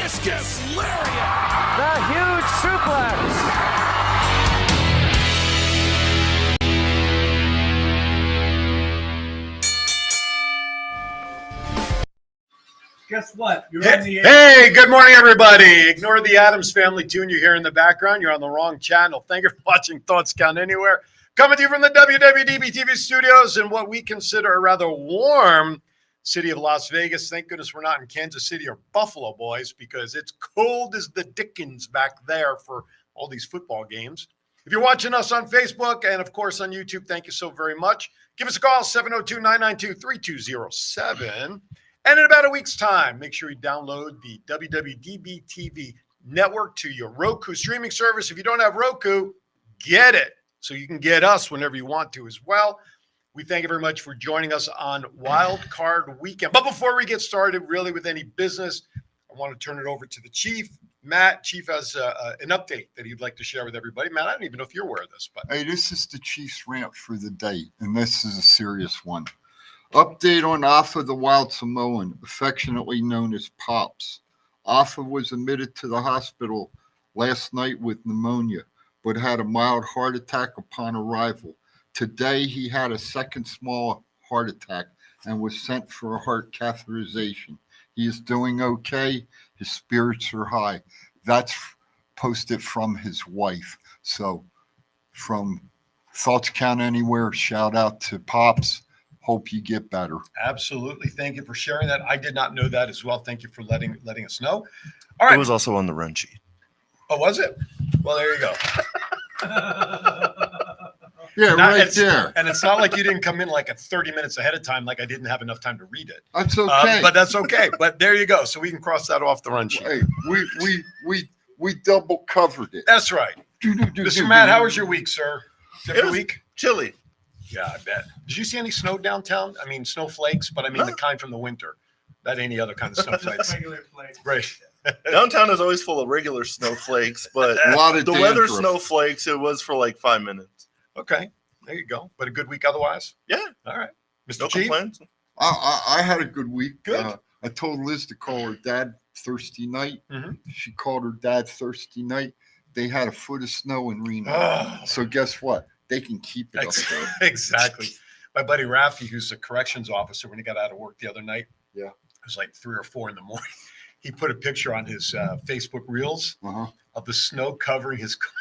discus lariat. The huge suplex. Guess what? You're Hey, on the air. hey, good morning, everybody. Ignore the Addams Family tune you hear in the background. You're on the wrong channel. Thank you for watching Thoughts Count Anywhere. Coming to you from the WWDBTV studios in what we consider a rather warm city of Las Vegas. Thank goodness we're not in Kansas City or Buffalo, boys, because it's cold as the dickens back there for all these football games. If you're watching us on Facebook and, of course, on YouTube, thank you so very much. Give us a call, 702-992-3207. And in about a week's time, make sure you download the WWDBTV network to your Roku streaming service. If you don't have Roku, get it so you can get us whenever you want to as well. We thank you very much for joining us on Wild Card Weekend. But before we get started really with any business, I want to turn it over to the Chief. Matt, Chief has an update that he'd like to share with everybody. Matt, I don't even know if you're aware of this. But hey, this is the Chief's rant for the day, and this is a serious one. Update on Alpha the Wild Samoan, affectionately known as Pops. Alpha was admitted to the hospital last night with pneumonia, but had a mild heart attack upon arrival. Today, he had a second small heart attack and was sent for a heart catheterization. He is doing okay. His spirits are high. That's posted from his wife. So from Thoughts Count Anywhere, shout out to Pops. Hope you get better. absolutely. Thank you for sharing that. I did not know that as well. Thank you for letting us know. All right. It was also on the run sheet. Oh, was it? Well, there you go. Yeah, right It's- there. And it's not like you didn't come in like 30 minutes ahead of time, like I didn't have enough time to read it. That's okay. But that's okay. But there you go. So we can cross that off the run sheet. Hey, we double covered it. That's right. Mr. Matt, how was your week, sir? Did you have a It good was- week? Chilly. Yeah, I bet. Did you see any snow downtown? I mean, snowflakes, but I mean the kind from the winter. Not any other kind of snowflakes. Regular flakes. Right. Downtown is always full of regular snowflakes, but A lot of the weather dandruff. snowflakes, it was for like 5 minutes. Okay. There you go. But a good week otherwise? Yeah. All right. Mr. No Chief? complaints. I had a good week. Good. I told Liz to call her dad Thursday night. Mhm. She called her dad Thursday night. They had a foot of snow in Reno. Oh. So guess what? They can keep it up there. Exactly. My buddy Rafi, who's a corrections officer, when he got out of work the other night, Yeah. it was like 3 or 4 in the morning. He put a picture on his Facebook Reels Uh-huh. of the snow covering his car.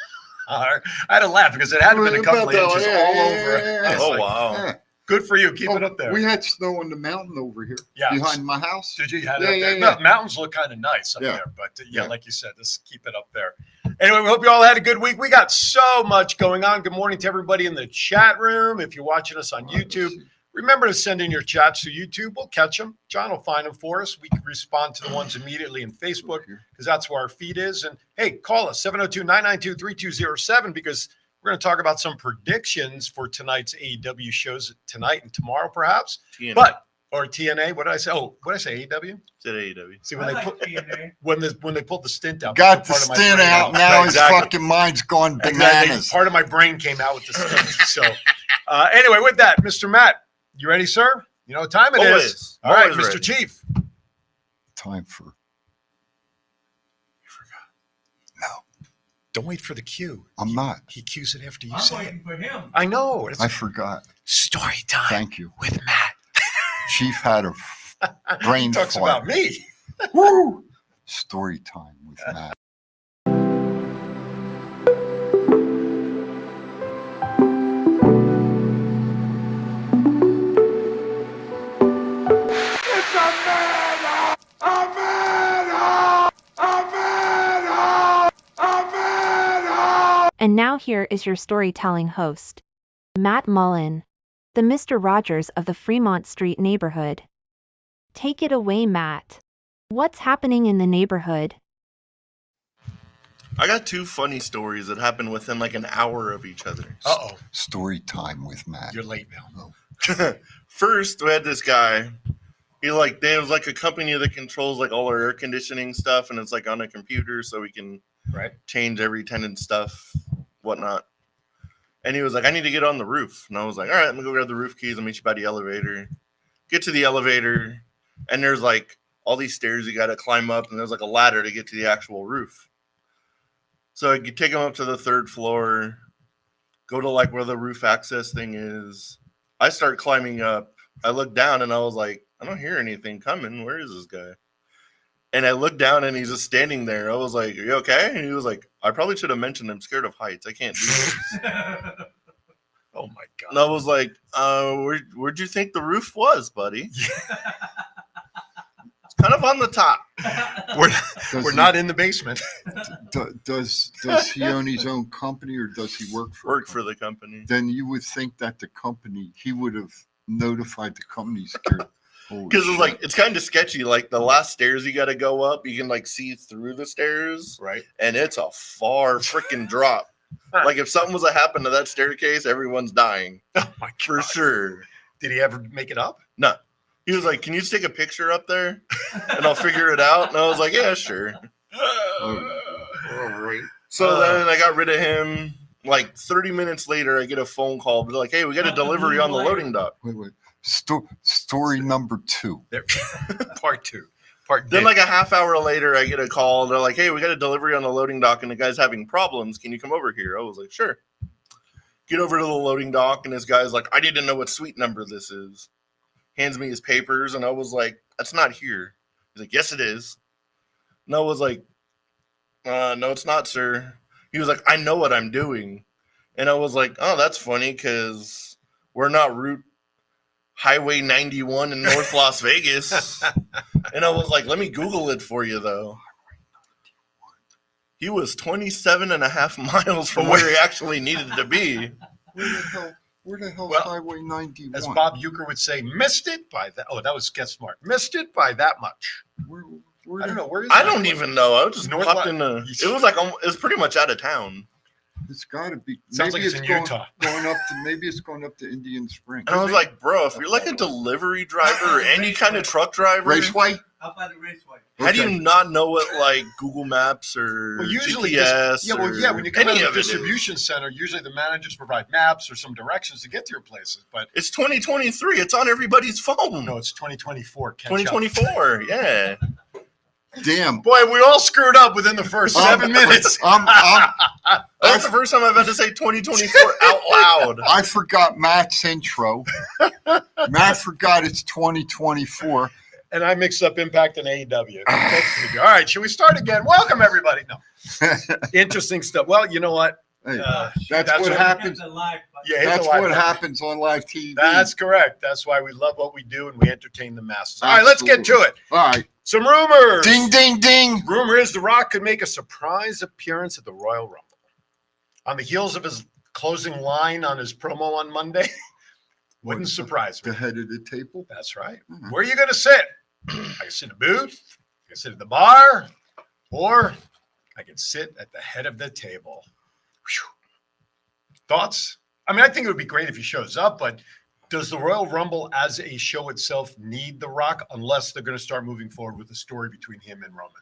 I had to laugh because it had been a couple of inches all over. I was Oh, like, wow. Yeah. good for you. Keep Oh, it up there. We had snow on the mountain over here Yeah. behind my house. Did you? You had Yeah, it up there? yeah, yeah. No, mountains look kind of nice up Yeah. there, but Yeah. like you said, just keep it up there. Anyway, we hope you all had a good week. We got so much going on. Good morning to everybody in the chat room. If you're watching us on YouTube, remember to send in your chats to YouTube. We'll catch them. John will find them for us. We can respond to the ones immediately in Facebook because that's where our feed is. And hey, call us 702-992-3207 because we're going to talk about some predictions for tonight's AEW shows tonight and tomorrow, perhaps. TNA. Or TNA. What did I say? Oh, what did I say? AEW? It's at AEW. See, I when they like put TNA. when they pulled the stint out, Got the part of my stint brain out. Now Exactly. his fucking mind's gone Exactly. bananas. Part of my brain came out with the stint. So, anyway, with that, Mr. Matt, you ready, sir? You know what time it is. Always. All right, Always Mr. ready. Chief. Time for Don't wait for the cue. I'm not. He cues it after you I'm say it. waiting for him. I know. It's I forgot. story time Thank you. with Matt. Chief had a brain He talks fart. about me. Woo! Story time with Matt. And now here is your storytelling host, Matt Mullen, the Mr. Rogers of the Fremont Street neighborhood. Take it away, Matt. What's happening in the neighborhood? I got 2 funny stories that happened within like an hour of each other. Uh-oh. Story time with Matt. You're late now. First, we had this guy. There was like a company that controls like all our air conditioning stuff, and it's like on a computer, so we can Right. change every tenant stuff, whatnot. And he was like, I need to get on the roof. And I was like, all right, let me go grab the roof keys. I'll meet you by the elevator. Get to the elevator, and there's like all these stairs you got to climb up, and there's like a ladder to get to the actual roof. So you take him up to the 3rd floor, go to like where the roof access thing is. I start climbing up. I look down and I was like, I don't hear anything coming. Where is this guy? And I looked down and he's just standing there. I was like, are you okay? And he was like, I probably should have mentioned I'm scared of heights. I can't do this. Oh my God. And I was like, where'd you think the roof was, buddy? It's kind of on the top. We're not in the basement. Does he own his own company or does he work for? Work for the company. Then you would think that the company, he would have notified the company. Scared. Because it's like, it's kind of sketchy. Like the last stairs you got to go up, you can like see through the stairs. Right. And it's a far freaking drop. Like if something was to happen to that staircase, everyone's dying. Oh my God. For sure. Did he ever make it up? No. He was like, can you just take a picture up there and I'll figure it out? And I was like, yeah, sure. All right. So then I got rid of him. Like 30 minutes later, I get a phone call. They're like, hey, we got a delivery on the loading dock. Wait. Story number 2. Part 2. Then like a half hour later, I get a call. They're like, hey, we got a delivery on the loading dock and the guy's having problems. Can you come over here? I was like, sure. Get over to the loading dock and this guy's like, I need to know what suite number this is. Hands me his papers and I was like, that's not here. He's like, yes, it is. And I was like, no, it's not, sir. He was like, I know what I'm doing. And I was like, oh, that's funny because we're not Highway 91 in North Las Vegas. And I was like, let me Google it for you, though. He was 27 and a half miles from where he actually needed to be. Where the hell Well, Highway 91? As Bob Euchre would say, missed it by that. Oh, that was Get Smart. Missed it by that much. I don't know. Where is I don't even know. I was just North popped in the. It was like it was pretty much out of town. It's got to be. Sounds like it's in Utah. Maybe it's going up to Indian Springs. And I was like, bro, if you're like a delivery driver or any kind of truck driver, Raceway? Up by the raceway. how do you not know what like Google Maps or usually GPS? when you come any to of the it is. distribution center, usually the managers provide maps or some directions to get to your places. But It's 2023. It's on everybody's phone. no, it's 2024. Catch up. 2024. Yeah. Damn. Boy, we all screwed up within the first 7 minutes. That's the first time I've had to say 2024 out loud. I forgot Matt's intro. Matt forgot it's 2024. And I mixed up Impact and AEW. All right, should we start again? Welcome, everybody. No. Interesting stuff. Well, you know what? Hey, That's that's what what happens. Hit the live button. Yeah, hit the That's like what button. happens on live TV. That's correct. That's why we love what we do and we entertain the masses. All right, let's get to it. All right. Some rumors. Ding, ding, ding. Rumor is The Rock could make a surprise appearance at the Royal Rumble. On the heels of his closing line on his promo on Monday. Wouldn't surprise me. The head of the table. That's right. Mhm. Where are you going to sit? I can sit in the booth, I can sit at the bar, or I can sit at the head of the table. Whew. Thoughts? I mean, I think it would be great if he shows up, but does the Royal Rumble as a show itself need The Rock unless they're going to start moving forward with the story between him and Roman?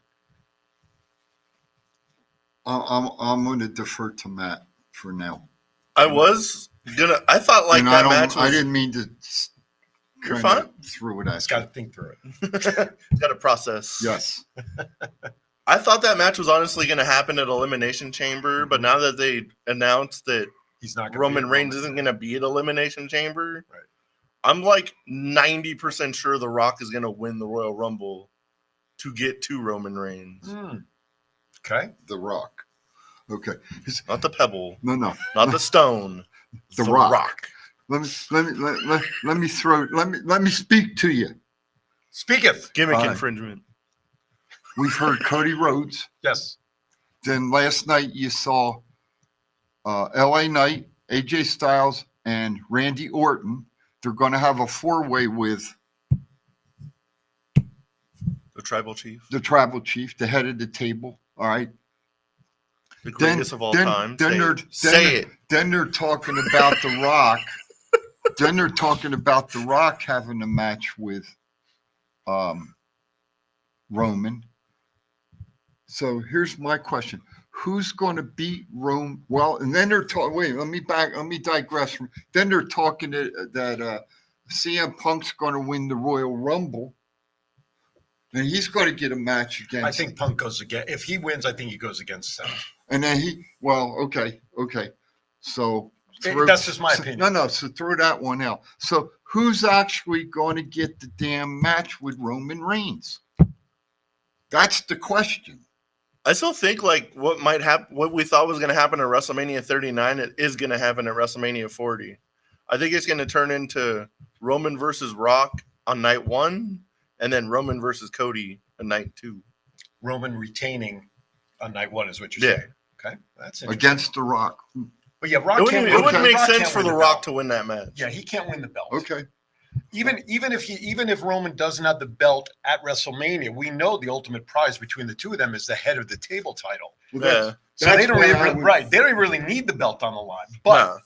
I'm going to defer to Matt for now. I thought like And that match was. I didn't mean to. You're kinda fine. Throw it at Just you. got to think through it. Got to process. Yes. I thought that match was honestly going to happen at Elimination Chamber, but now that they announced that He's not gonna Roman be Reigns isn't going to be at Elimination Chamber, Right. I'm like 90% sure The Rock is going to win the Royal Rumble to get to Roman Reigns. Okay. The Rock. Okay. Not the pebble, No. not the stone. The Rock. Let me speak to you. Speaketh. Gimmick Fine. infringement. We've heard Cody Rhodes. Yes. Then last night you saw LA Knight, AJ Styles, and Randy Orton. They're going to have a four-way with The Tribal Chief. the Tribal Chief, the head of the table. All right. The greatest of all time. Say it. Then they're talking about The Rock. Then they're talking about The Rock having a match with Roman. So here's my question. Who's going to beat Rome? Well, and then they're talking. Wait, let me digress. Then they're talking that CM Punk's going to win the Royal Rumble. Then he's going to get a match against. I think Punk goes again. If he wins, I think he goes against Seth. And then okay. So That's just my opinion. No. So throw that one out. So who's actually going to get the damn match with Roman Reigns? That's the question. I still think like what might happen, what we thought was going to happen at WrestleMania 39, it is going to happen at WrestleMania 40. I think it's going to turn into Roman versus Rock on night 1, and then Roman versus Cody on night 2. Roman retaining on night 1 is what you're saying. Okay, that's interesting. Against The Rock. But yeah, Rock It can't wouldn't make Rock sense can't for win The the Rock belt. to win that match. Yeah, he can't win the belt. Okay. Even if Roman doesn't have the belt at WrestleMania, we know the ultimate prize between the two of them is the head of the table title. Well, So they don't why really, I would- right. They don't really need the belt on the line. But Nah.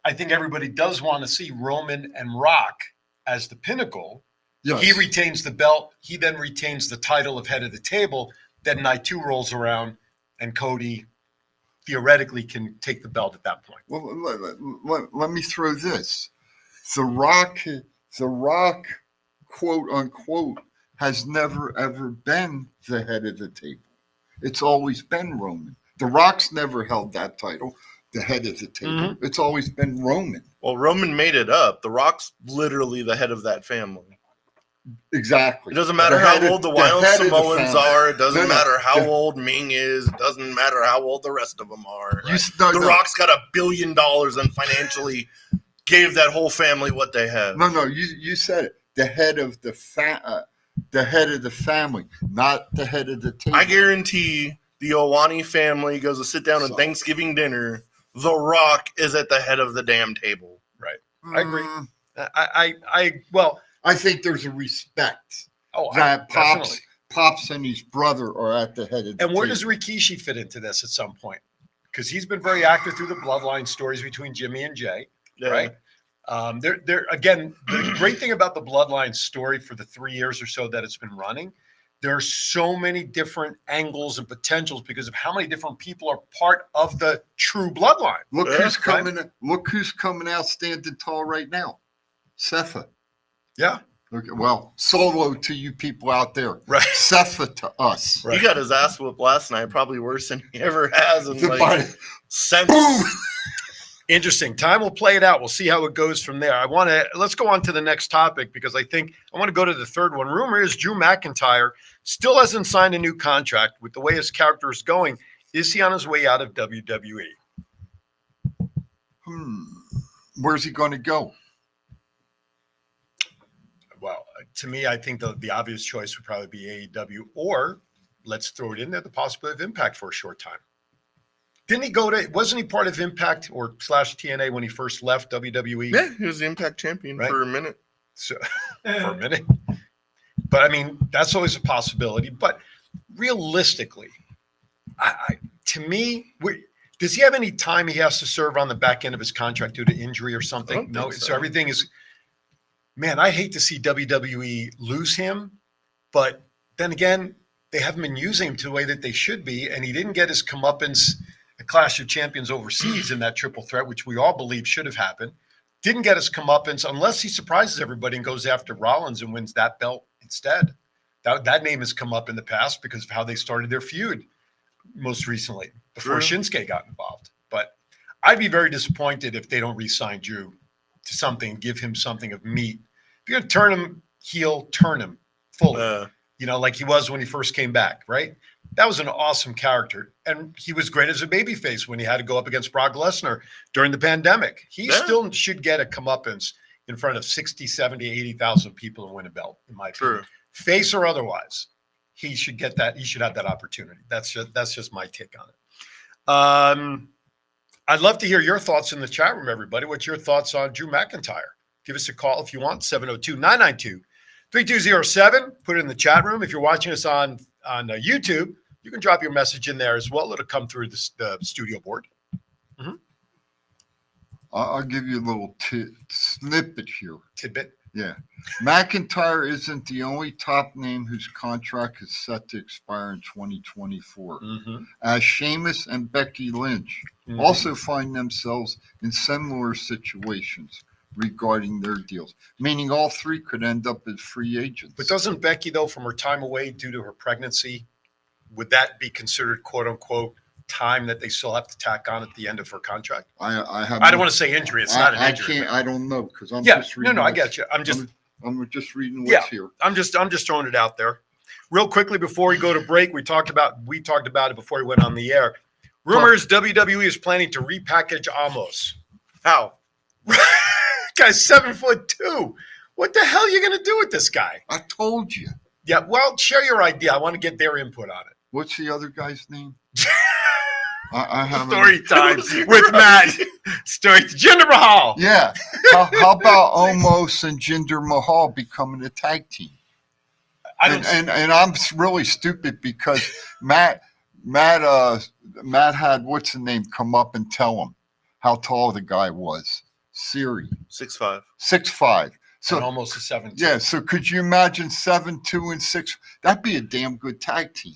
I think everybody does want to see Roman and Rock as the pinnacle. Yes. He retains the belt. He then retains the title of head of the table. Then night 2 rolls around, and Cody theoretically can take the belt at that point. Well, let me throw this. The Rock, quote unquote, has never ever been the head of the table. It's always been Roman. The Rock's never held that title, the head of the table. Mm-hmm. It's always been Roman. Well, Roman made it up. The Rock's literally the head of that family. Exactly. It doesn't matter The how head of- old the the Wild head of the Samoans family. are. It doesn't No, matter how the- old Ming is. It doesn't matter how old the rest of them are. No, The no. Rock's got $1 billion and financially gave that whole family what they have. No, you said it. The head of the family, not the head of the table. I guarantee the Owani family goes to sit down at So- Thanksgiving dinner. The Rock is at the head of the damn table. Right. I agree. Mm, Well, I think there's a respect oh, that definitely. Pops and his brother are at the head of the And where table. does Rikishi fit into this at some point? Because he's been very active through the bloodline stories between Jimmy and Jay, Yeah. right? There again, the great thing about the bloodline story for the 3 years or so that it's been running, there are so many different angles and potentials because of how many different people are part of the true bloodline. Look Yeah, who's coming. Look who's coming out standing tall right now. Setha. Yeah, Okay, well, Solo to you people out there. right. Setha to us. Right. He got his ass whooped last night, probably worse than he ever has in Goodbye. since. Boom. Interesting. Time will play it out. We'll see how it goes from there. Let's go on to the next topic because I think I want to go to the third one. Rumor is Drew McIntyre still hasn't signed a new contract. With the way his character is going, is he on his way out of WWE? Where's he going to go? Well, to me, I think the obvious choice would probably be AEW, or let's throw it in there, the possibility of Impact for a short time. Didn't he wasn't he part of Impact or / TNA when he first left WWE? Yeah, he was the Impact champion Right. for a minute. So, for a minute. But I mean, that's always a possibility. But realistically, to me, does he have any time he has to serve on the back end of his contract due to injury or something? I don't No. think So so. everything is, man, I hate to see WWE lose him. But then again, they haven't been using him to the way that they should be. And he didn't get his comeuppance at Clash of Champions overseas in that triple threat, which we all believe should have happened. Didn't get his comeuppance unless he surprises everybody and goes after Rollins and wins that belt instead. That name has come up in the past because of how they started their feud most recently before True. Shinsuke got involved. But I'd be very disappointed if they don't re-sign Drew to something, give him something of meat. If you're going to turn him heel, turn him fully. Like he was when he first came back, right? That was an awesome character. And he was great as a babyface when he had to go up against Brock Lesnar during the pandemic. He still should get a comeuppance in front of 60, 70, 80,000 people and win a belt, in my opinion. True. Face or otherwise, he should get that. He should have that opportunity. That's just my take on it. I'd love to hear your thoughts in the chat room, everybody. What's your thoughts on Drew McIntyre? Give us a call if you want, 702-992-3207. Put it in the chat room. If you're watching us on YouTube, you can drop your message in there as well. It'll come through the studio board. I'll give you a little snippet here. Tidbit. Yeah. McIntyre isn't the only top name whose contract is set to expire in 2024. As Sheamus and Becky Lynch also find themselves in similar situations. regarding their deals, meaning all three could end up as free agents. But doesn't Becky, though, from her time away due to her pregnancy, would that be considered quote unquote time that they still have to tack on at the end of her contract? I don't want to say injury. It's not an injury. I don't know because I'm Yeah, just reading. I get you. I'm just reading what's here. I'm just throwing it out there. Real quickly before we go to break, we talked about it before we went on the air. Rumors WWE is planning to repackage Amos. How? Guy's 7'2". What the hell are you going to do with this guy? I told you. Yeah, well, share your idea. I want to get their input on it. What's the other guy's name? I have Story time with Matt. Story Jinder Mahal. Yeah. How about Omos and Jinder Mahal becoming a tag team? And I'm really stupid because Matt had what's the name come up and tell him how tall the guy was. Siri. 6'5". 6'5". So and almost a 7'2". Yeah. So could you imagine 7'2" and 6"? That'd be a damn good tag team.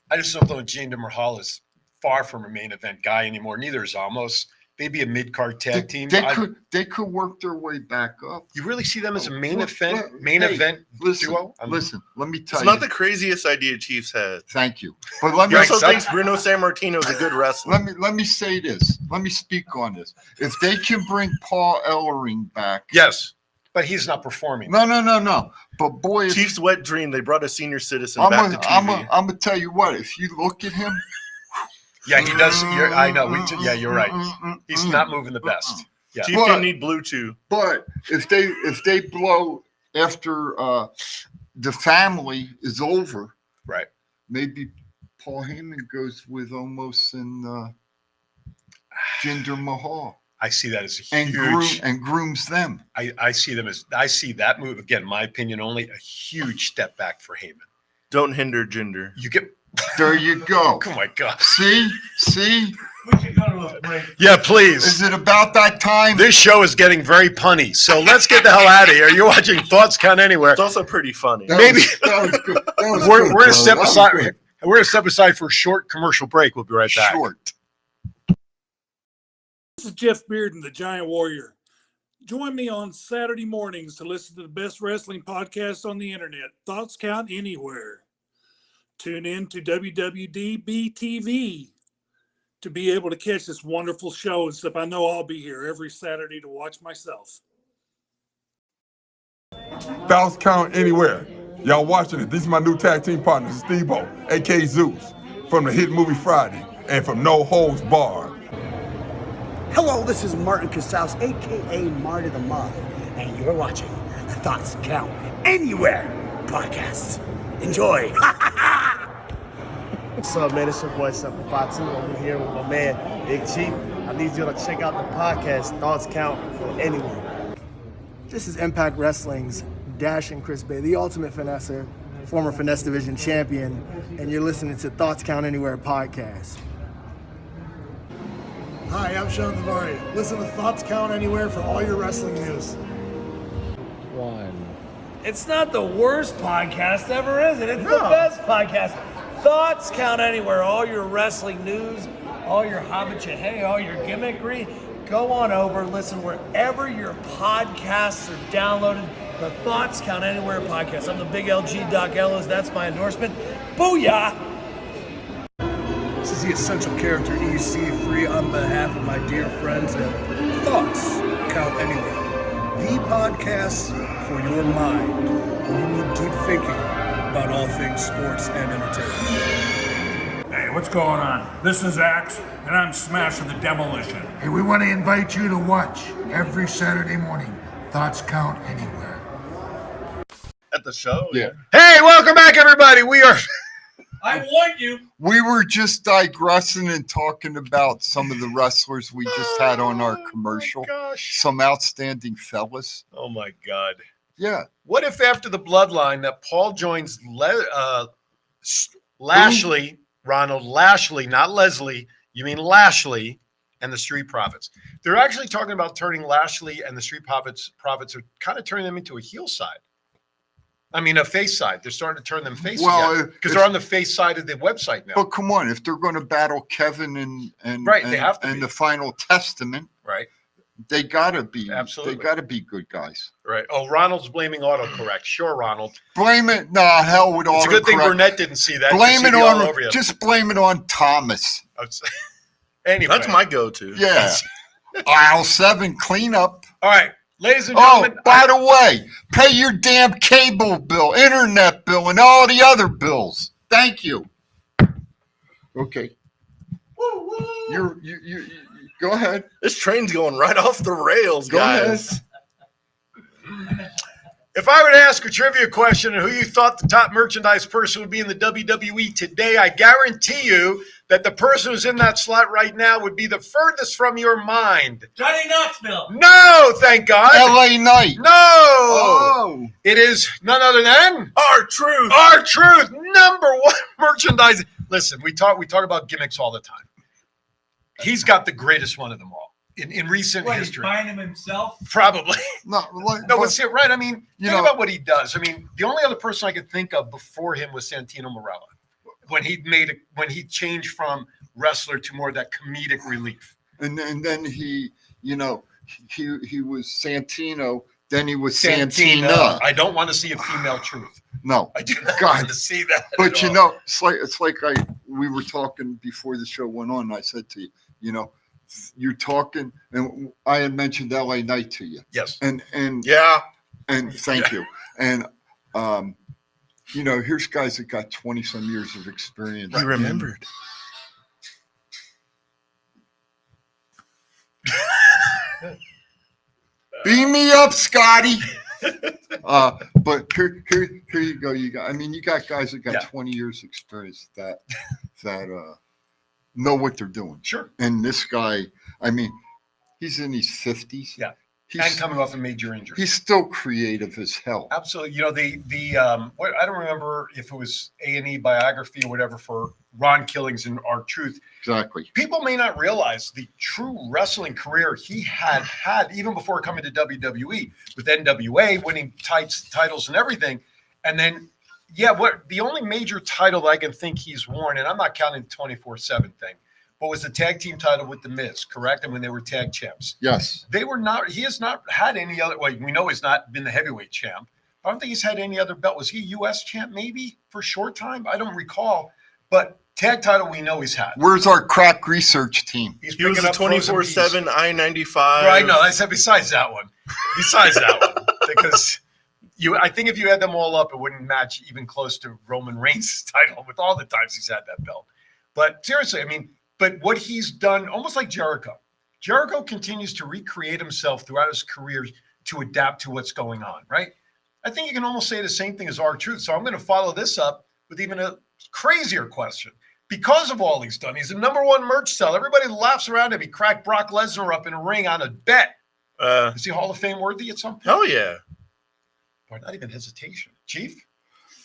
I just don't know Jinder Mahal is far from a main event guy anymore. Neither is Amos. Maybe a mid-card tag team. They could work their way back up. You really see them as a main event listen, duo? Listen, let me tell It's you. not the craziest idea Chiefs had. Thank you. But let He me also thinks Bruno Sammartino is a good wrestler. let me say this. Let me speak on this. If they can bring Paul Ellering back. Yes, but he's not performing. No. But boy, Chiefs' wet dream. They brought a senior citizen back to TV. I'm gonna tell you what. If you look at him. Yeah, he does. I know. You're right. He's not moving the best. Yeah. Chiefs didn't need blue too. But if they blow after the family is over, right? Maybe Paul Heyman goes with Omos and Jinder Mahal. I see that as a huge and grooms them. I see that move again. My opinion only, a huge step back for Heyman. Don't hinder Jinder. You get. There you go. Oh my God. See? We can go to a break. Yeah, please. Is it about that time? This show is getting very punny. So let's get the hell out of here. You're watching Thoughts Count Anywhere. It's also pretty funny. That was good. We're going to step aside. We're going to step aside for a short commercial break. We'll be right back. Short. This is Jeff Bearden, the Giant Warrior. Join me on Saturday mornings to listen to the best wrestling podcast on the internet, Thoughts Count Anywhere. Tune in to WWDBTV to be able to catch this wonderful show and stuff. I know I'll be here every Saturday to watch myself. Thoughts Count Anywhere. Y'all watching it. These are my new tag team partners, Steve-O, a.k.a. Zeus, from the hit movie Friday, and from No Holds Barred. Hello, this is Martin Casals, a.k.a. Marty the Moth, and you're watching the Thoughts Count Anywhere podcast. Enjoy. What's up, man? It's your boy, Seven Fatu. I'm here with my man, Big Chief. I need you to check out the podcast, Thoughts Count Anywhere. This is Impact Wrestling's Dash and Chris Bay, the ultimate finesser, former Finesse Division champion, and you're listening to Thoughts Count Anywhere podcast. Hi, I'm Sean Zavari. Listen to Thoughts Count Anywhere for all your wrestling news. It's not the worst podcast ever, is it? It's the best podcast. Thoughts Count Anywhere. All your wrestling news, all your hobbit hey, all your gimmickry. Go on over, listen wherever your podcasts are downloaded. The Thoughts Count Anywhere podcast. I'm the big LG Doc Ellis. That's my endorsement. Booyah! This is the Essential Character EC3 on behalf of my dear friends at Thoughts Count Anywhere. The podcast for your mind when you need deep thinking about all things sports and entertainment. Hey, what's going on? This is Axe, and I'm smashing the demolition. Hey, we want to invite you to watch every Saturday morning, Thoughts Count Anywhere. At the show? Yeah. Hey, welcome back, everybody. We are. I warned you. We were just digressing and talking about some of the wrestlers we just had on our commercial. Gosh. Some outstanding fellas. Oh my God. Yeah. What if after the bloodline that Paul joins Lashley, Ronald Lashley, not Leslie, you mean Lashley and the Street Profits? They're actually talking about turning Lashley and the Street Profits are kind of turning them into a heel side. I mean, a face side. They're starting to turn them face because they're on the face side of the website now. But come on, if they're going to battle Kevin and right, they have to and be. the Final Testament, right? They gotta be. Absolutely. They gotta be good guys. Right. Oh, Ronald's blaming autocorrect. Sure, Ronald. Blame it. Nah, hell with autocorrect. It's a good thing Burnett didn't see that. Blame it all over on. you. Just blame it on Thomas. Anyway. That's my go-to. Yeah. Aisle 7 cleanup. All right, ladies and Oh, gentlemen. by the way, pay your damn cable bill, internet bill, and all the other bills. Thank you. Okay. You go ahead. This train's going right off the rails, Go guys. ahead. If I were to ask a trivia question on who you thought the top merchandise person would be in the WWE today, I guarantee you that the person who's in that slot right now would be the furthest from your mind. Johnny Knoxville. No, thank God. LA Knight. No. Oh. It is none other than R-Truth. R-Truth, number one merchandise. Listen, we talk about gimmicks all the time. He's got the greatest one of them all in recent What, he's history. buying him himself? Probably. No, No, but see, right. I mean, You think know- about what he does. I mean, the only other person I could think of before him was Santino Marella, when he changed from wrestler to more of that comedic relief. And then he was Santino. Then he was Santina. Santina. I don't want to see a female truth. No, I do not God. want to see that. But at you all. know, it's like we were talking before the show went on. And I said to you, you're talking, and I had mentioned LA Knight to you. Yes. And Yeah. and thank you. And here's guys that got 20 some years of experience. He remembered. Beam me up, Scotty. But here you go. You got guys that got 20 years experience that know what they're doing. Sure. And this guy, he's in his 50s. Yeah. He's, and coming off a major injury. He's still creative as hell. Absolutely. I don't remember if it was A&E biography or whatever for Ron Killings and R-Truth. Exactly. People may not realize the true wrestling career he had even before coming to WWE with NWA, winning titles and everything. And then, the only major title that I can think he's worn, and I'm not counting the 24/7 thing, but was the tag team title with The Miz, correct? And when they were tag champs. Yes. He has not had any other, we know he's not been the heavyweight champ. I don't think he's had any other belt. Was he U.S. champ maybe for a short time? I don't recall. But tag title we know he's had. Where's our crack research team? He was a 24/7 I-95. Right, no, I said besides that one. Because I think if you had them all up, it wouldn't match even close to Roman Reigns' title with all the times he's had that belt. But seriously, but what he's done, almost like Jericho. Jericho continues to recreate himself throughout his career to adapt to what's going on, right? I think you can almost say the same thing as R-Truth. So I'm going to follow this up with even a crazier question. Because of all he's done, he's the number one merch seller. Everybody laughs around him. He cracked Brock Lesnar up in a ring on a bet. Is he Hall of Fame worthy at some point? Hell yeah. Boy, not even hesitation. Chief?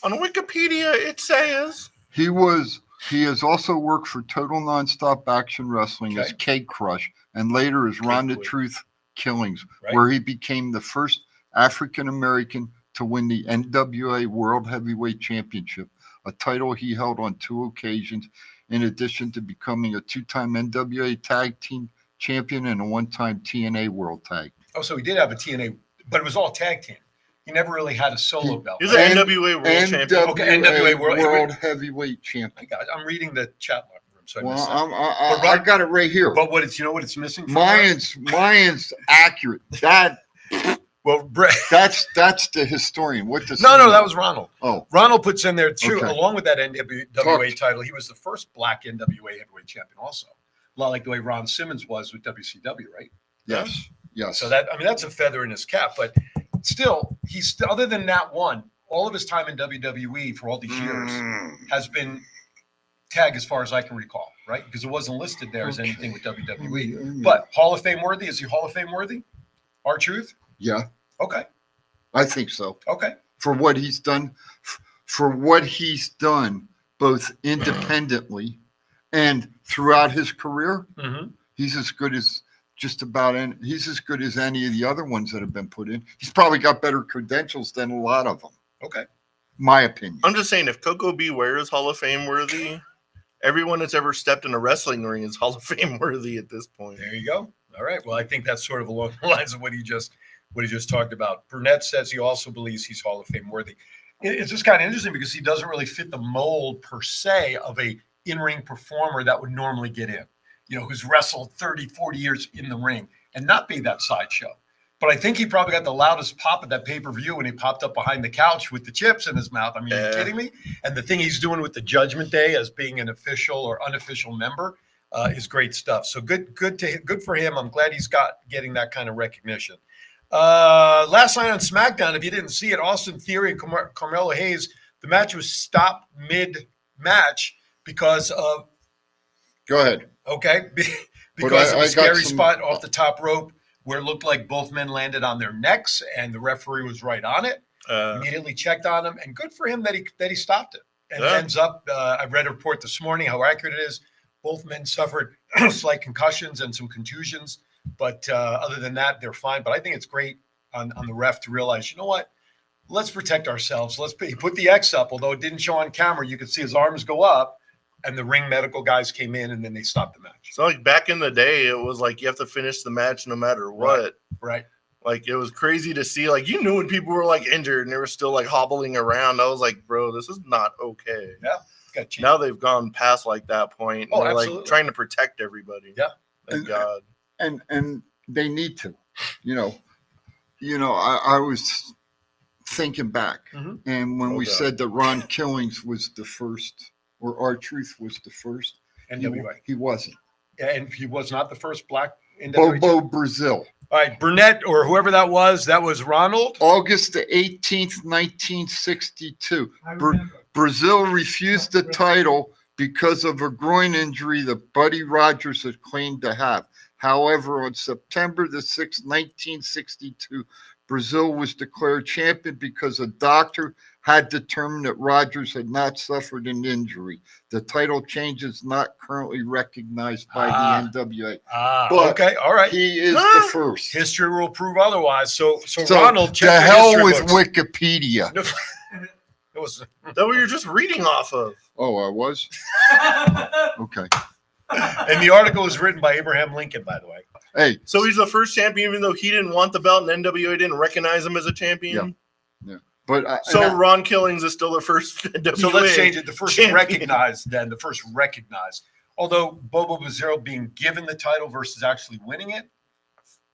On Wikipedia, it says He has also worked for Total Nonstop Action Wrestling as K-Crush and later as Ronda Truth Killings, where he became the first African American to win the NWA World Heavyweight Championship, a title he held on 2 occasions, in addition to becoming a 2-time NWA Tag Team Champion and a 1-time TNA World Tag. Oh, so he did have a TNA, but it was all tag team. He never really had a solo belt. He was an NWA World Champion. Okay, NWA World Heavyweight Champion. I'm reading the chat room, so I missed I got it right here. But what it's missing? Mine's accurate. That's the historian. What does No, that was Ronald. Oh, Ronald puts in there too, Okay. along with that NWA title. He was the first black NWA heavyweight champion, also. A lot like the way Ron Simmons was with WCW, right? Yes. So that's a feather in his cap. But still, other than that one, all of his time in WWE for all these years has been tag, as far as I can recall, right? Because it wasn't listed there as anything with WWE. But Hall of Fame worthy? Is he Hall of Fame worthy? R-Truth? Yeah. Okay. I think so. Okay. For what he's done, both independently and throughout his career, he's as good as he's as good as any of the other ones that have been put in. He's probably got better credentials than a lot of them. Okay. My opinion. I'm just saying, if Coco Beware is Hall of Fame worthy, everyone that's ever stepped in a wrestling ring is Hall of Fame worthy at this point. There you go. All right. Well, I think that's sort of along the lines of what he just talked about. Burnett says he also believes he's Hall of Fame worthy. It's just kind of interesting because he doesn't really fit the mold per se of a in-ring performer that would normally get in, who's wrestled 30, 40 years in the ring and not be that sideshow. But I think he probably got the loudest pop at that pay-per-view when he popped up behind the couch with the chips in his mouth. I mean, are you kidding me? And the thing he's doing with the Judgment Day as being an official or unofficial member is great stuff. So good for him. I'm glad he's getting that kind of recognition. Last night on SmackDown, if you didn't see it, Austin Theory and Carmelo Hayes, the match was stopped mid-match because of. Go ahead. Okay, because of a scary spot off the top rope where it looked like both men landed on their necks, and the referee was right on it. Immediately checked on him, and good for him that he stopped it. And it ends up. I read a report this morning how accurate it is. Both men suffered slight concussions and some contusions, but other than that, they're fine. But I think it's great on the ref to realize, you know what? Let's protect ourselves. He put the X up, although it didn't show on camera. You could see his arms go up. And the ring medical guys came in, and then they stopped the match. So, like, back in the day, it was like you have to finish the match no matter what. Right. Like, it was crazy to see. Like, you knew when people were, like, injured and they were still, like, hobbling around. I was like, bro, this is not okay. Yeah. Now they've gone past, like, that point. Oh, they're, absolutely. like, trying to protect everybody. Yeah. Thank God. And they need to. I was thinking back. Mm-hmm. And when we said that Ron Killings was the first, or R-Truth was the first, NWA. He wasn't. And he was not the first black NWA. Bobo Brazil. All right, Burnett or whoever that was Ronald. August the 18th, 1962. Brazil refused the title because of a groin injury that Buddy Rogers had claimed to have. However, on September the 6th, 1962, Brazil was declared champion because a doctor had determined that Rogers had not suffered an injury. The title change is not currently recognized by the NWA. But okay, all right. He is the first. History will prove otherwise. So Ronald, check the hell with books. Wikipedia. It was that what you're just reading off of. Oh, I was? Okay. And the article was written by Abraham Lincoln, by the way. Hey. So he's the first champion, even though he didn't want the belt and NWA didn't recognize him as a champion? Yeah. But Ron Killings is still the first NWA. So let's change it. The first champion. recognized, then. The first recognized. Although Bobo Brazil being given the title versus actually winning it,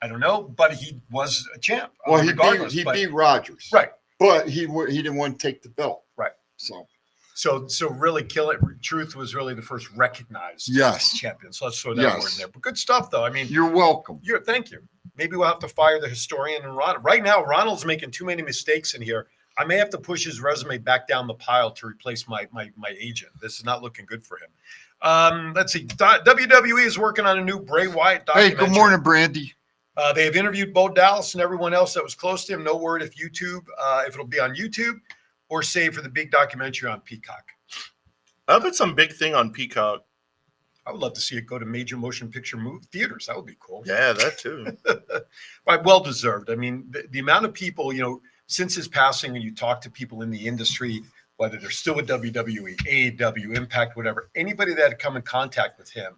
I don't know. But he was a champ. Well, he beat Rogers. Right. But he didn't want to take the belt. Right. So really, Truth was really the first recognized champion. So let's throw that word in there. But good stuff, though. I mean, you're welcome. Thank you. Maybe we'll have to fire the historian and Ronald. Right now, Ronald's making too many mistakes in here. I may have to push his resume back down the pile to replace my agent. This is not looking good for him. Let's see. WWE is working on a new Bray Wyatt documentary. Hey, good morning, Brandy. They have interviewed Bo Dallas and everyone else that was close to him. No word if it'll be on YouTube or saved for the big documentary on Peacock. I bet some big thing on Peacock. I would love to see it go to major motion picture theaters. That would be cool. Yeah, that too. Well deserved. I mean, the amount of people, since his passing, when you talk to people in the industry, whether they're still with WWE, AEW, Impact, whatever, anybody that had come in contact with him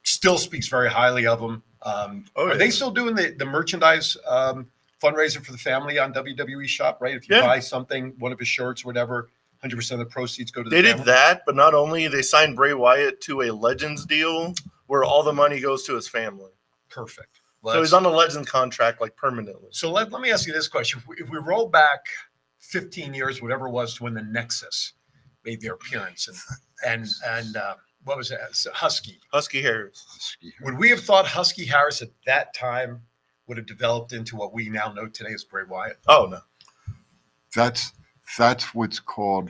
still speaks very highly of him. Are they still doing the merchandise fundraiser for the family on WWE Shop, right? If you buy something, one of his shirts, whatever, 100% of the proceeds go to the family. They did that, but not only, they signed Bray Wyatt to a Legends deal where all the money goes to his family. Perfect. So he's on the Legends contract, like, permanently. So let me ask you this question. If we roll back 15 years, whatever it was, to when the Nexus made their appearance, and what was it? Husky Harris. Would we have thought Husky Harris at that time would have developed into what we now know today as Bray Wyatt? Oh, no. That's what's called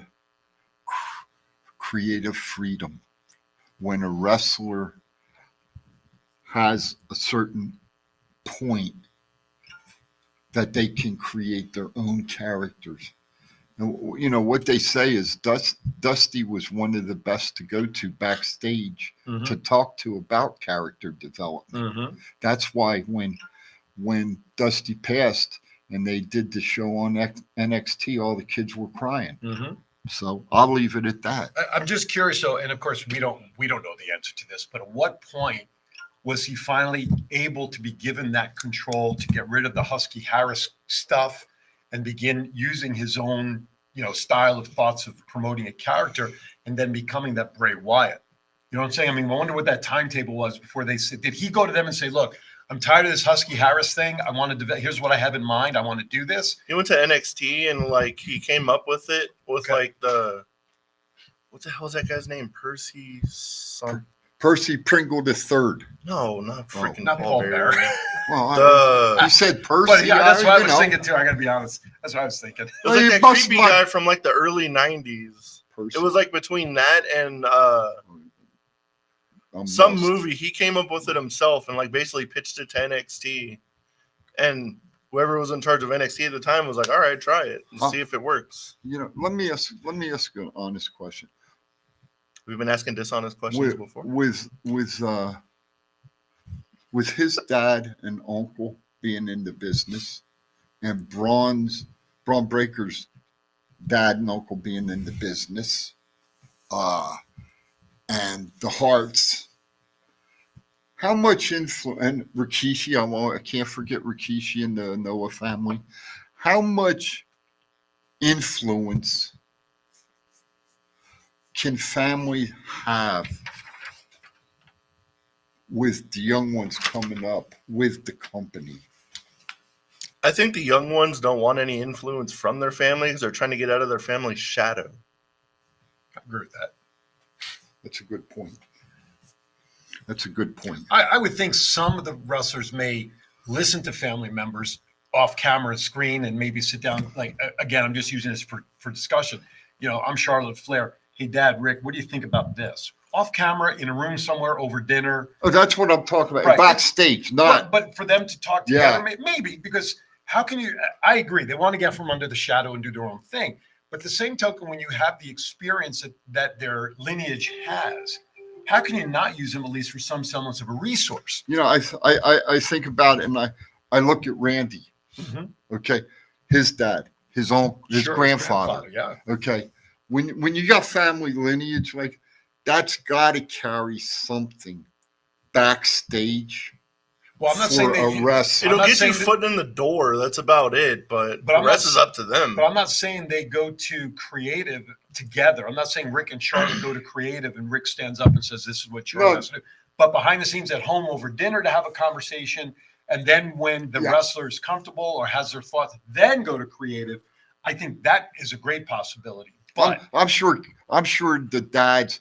creative freedom. When a wrestler has a certain point that they can create their own characters. What they say is Dusty was one of the best to go to backstage to talk to about character development. That's why when Dusty passed and they did the show on NXT, all the kids were crying. So I'll leave it at that. I'm just curious. So, and of course, we don't know the answer to this, but at what point was he finally able to be given that control to get rid of the Husky Harris stuff and begin using his own, style of thoughts of promoting a character and then becoming that Bray Wyatt. You know what I'm saying? I mean, I wonder what that timetable was before they said, did he go to them and say, look, I'm tired of this Husky Harris thing. I want to develop, here's what I have in mind. I want to do this. He went to NXT and like he came up with it with like what the hell is that guy's name? Percy Pringle III. No, not freaking not Paul Bearer. Well, he said Percy. But yeah, that's what I was thinking too. I got to be honest. That's what I was thinking. It was like that creepy guy from like the early 90s. Percy. It was like between that and some movie. He came up with it himself and like basically pitched it to NXT. And whoever was in charge of NXT at the time was like, all right, try it and see if it works. Let me ask an honest question. We've been asking dishonest questions before. With his dad and uncle being in the business, and Braun Breaker's dad and uncle being in the business, and the Harts, how much influence, and Rikishi, I can't forget Rikishi and the Noah family, how much influence can family have with the young ones coming up with the company? I think the young ones don't want any influence from their families. They're trying to get out of their family's shadow. I agree with that. That's a good point. That's a good point. I would think some of the wrestlers may listen to family members off camera screen and maybe sit down. Like, again, I'm just using this for discussion. I'm Charlotte Flair. Hey, Dad, Rick, what do you think about this? Off camera, in a room somewhere over dinner. Oh, that's what I'm talking about. Right. Backstage, not. But for them to talk together, maybe, because how can you? I agree. They want to get from under the shadow and do their own thing. But the same token, when you have the experience that their lineage has, how can you not use them at least for some semblance of a resource? I think about it, and I look at Randy. Mm-hmm. Okay, his dad, his uncle, his grandfather. Yeah. Okay. When you got family lineage, like that's got to carry something backstage. Well, I'm not saying it'll get you foot in the door. That's about it. But the rest is up to them. But I'm not saying they go to creative together. I'm not saying Rick and Charlotte go to creative and Rick stands up and says, "This is what you're going to do." But behind the scenes at home over dinner to have a conversation, and then when the wrestler is comfortable or has their thoughts, then go to creative. I think that is a great possibility. But I'm sure the dads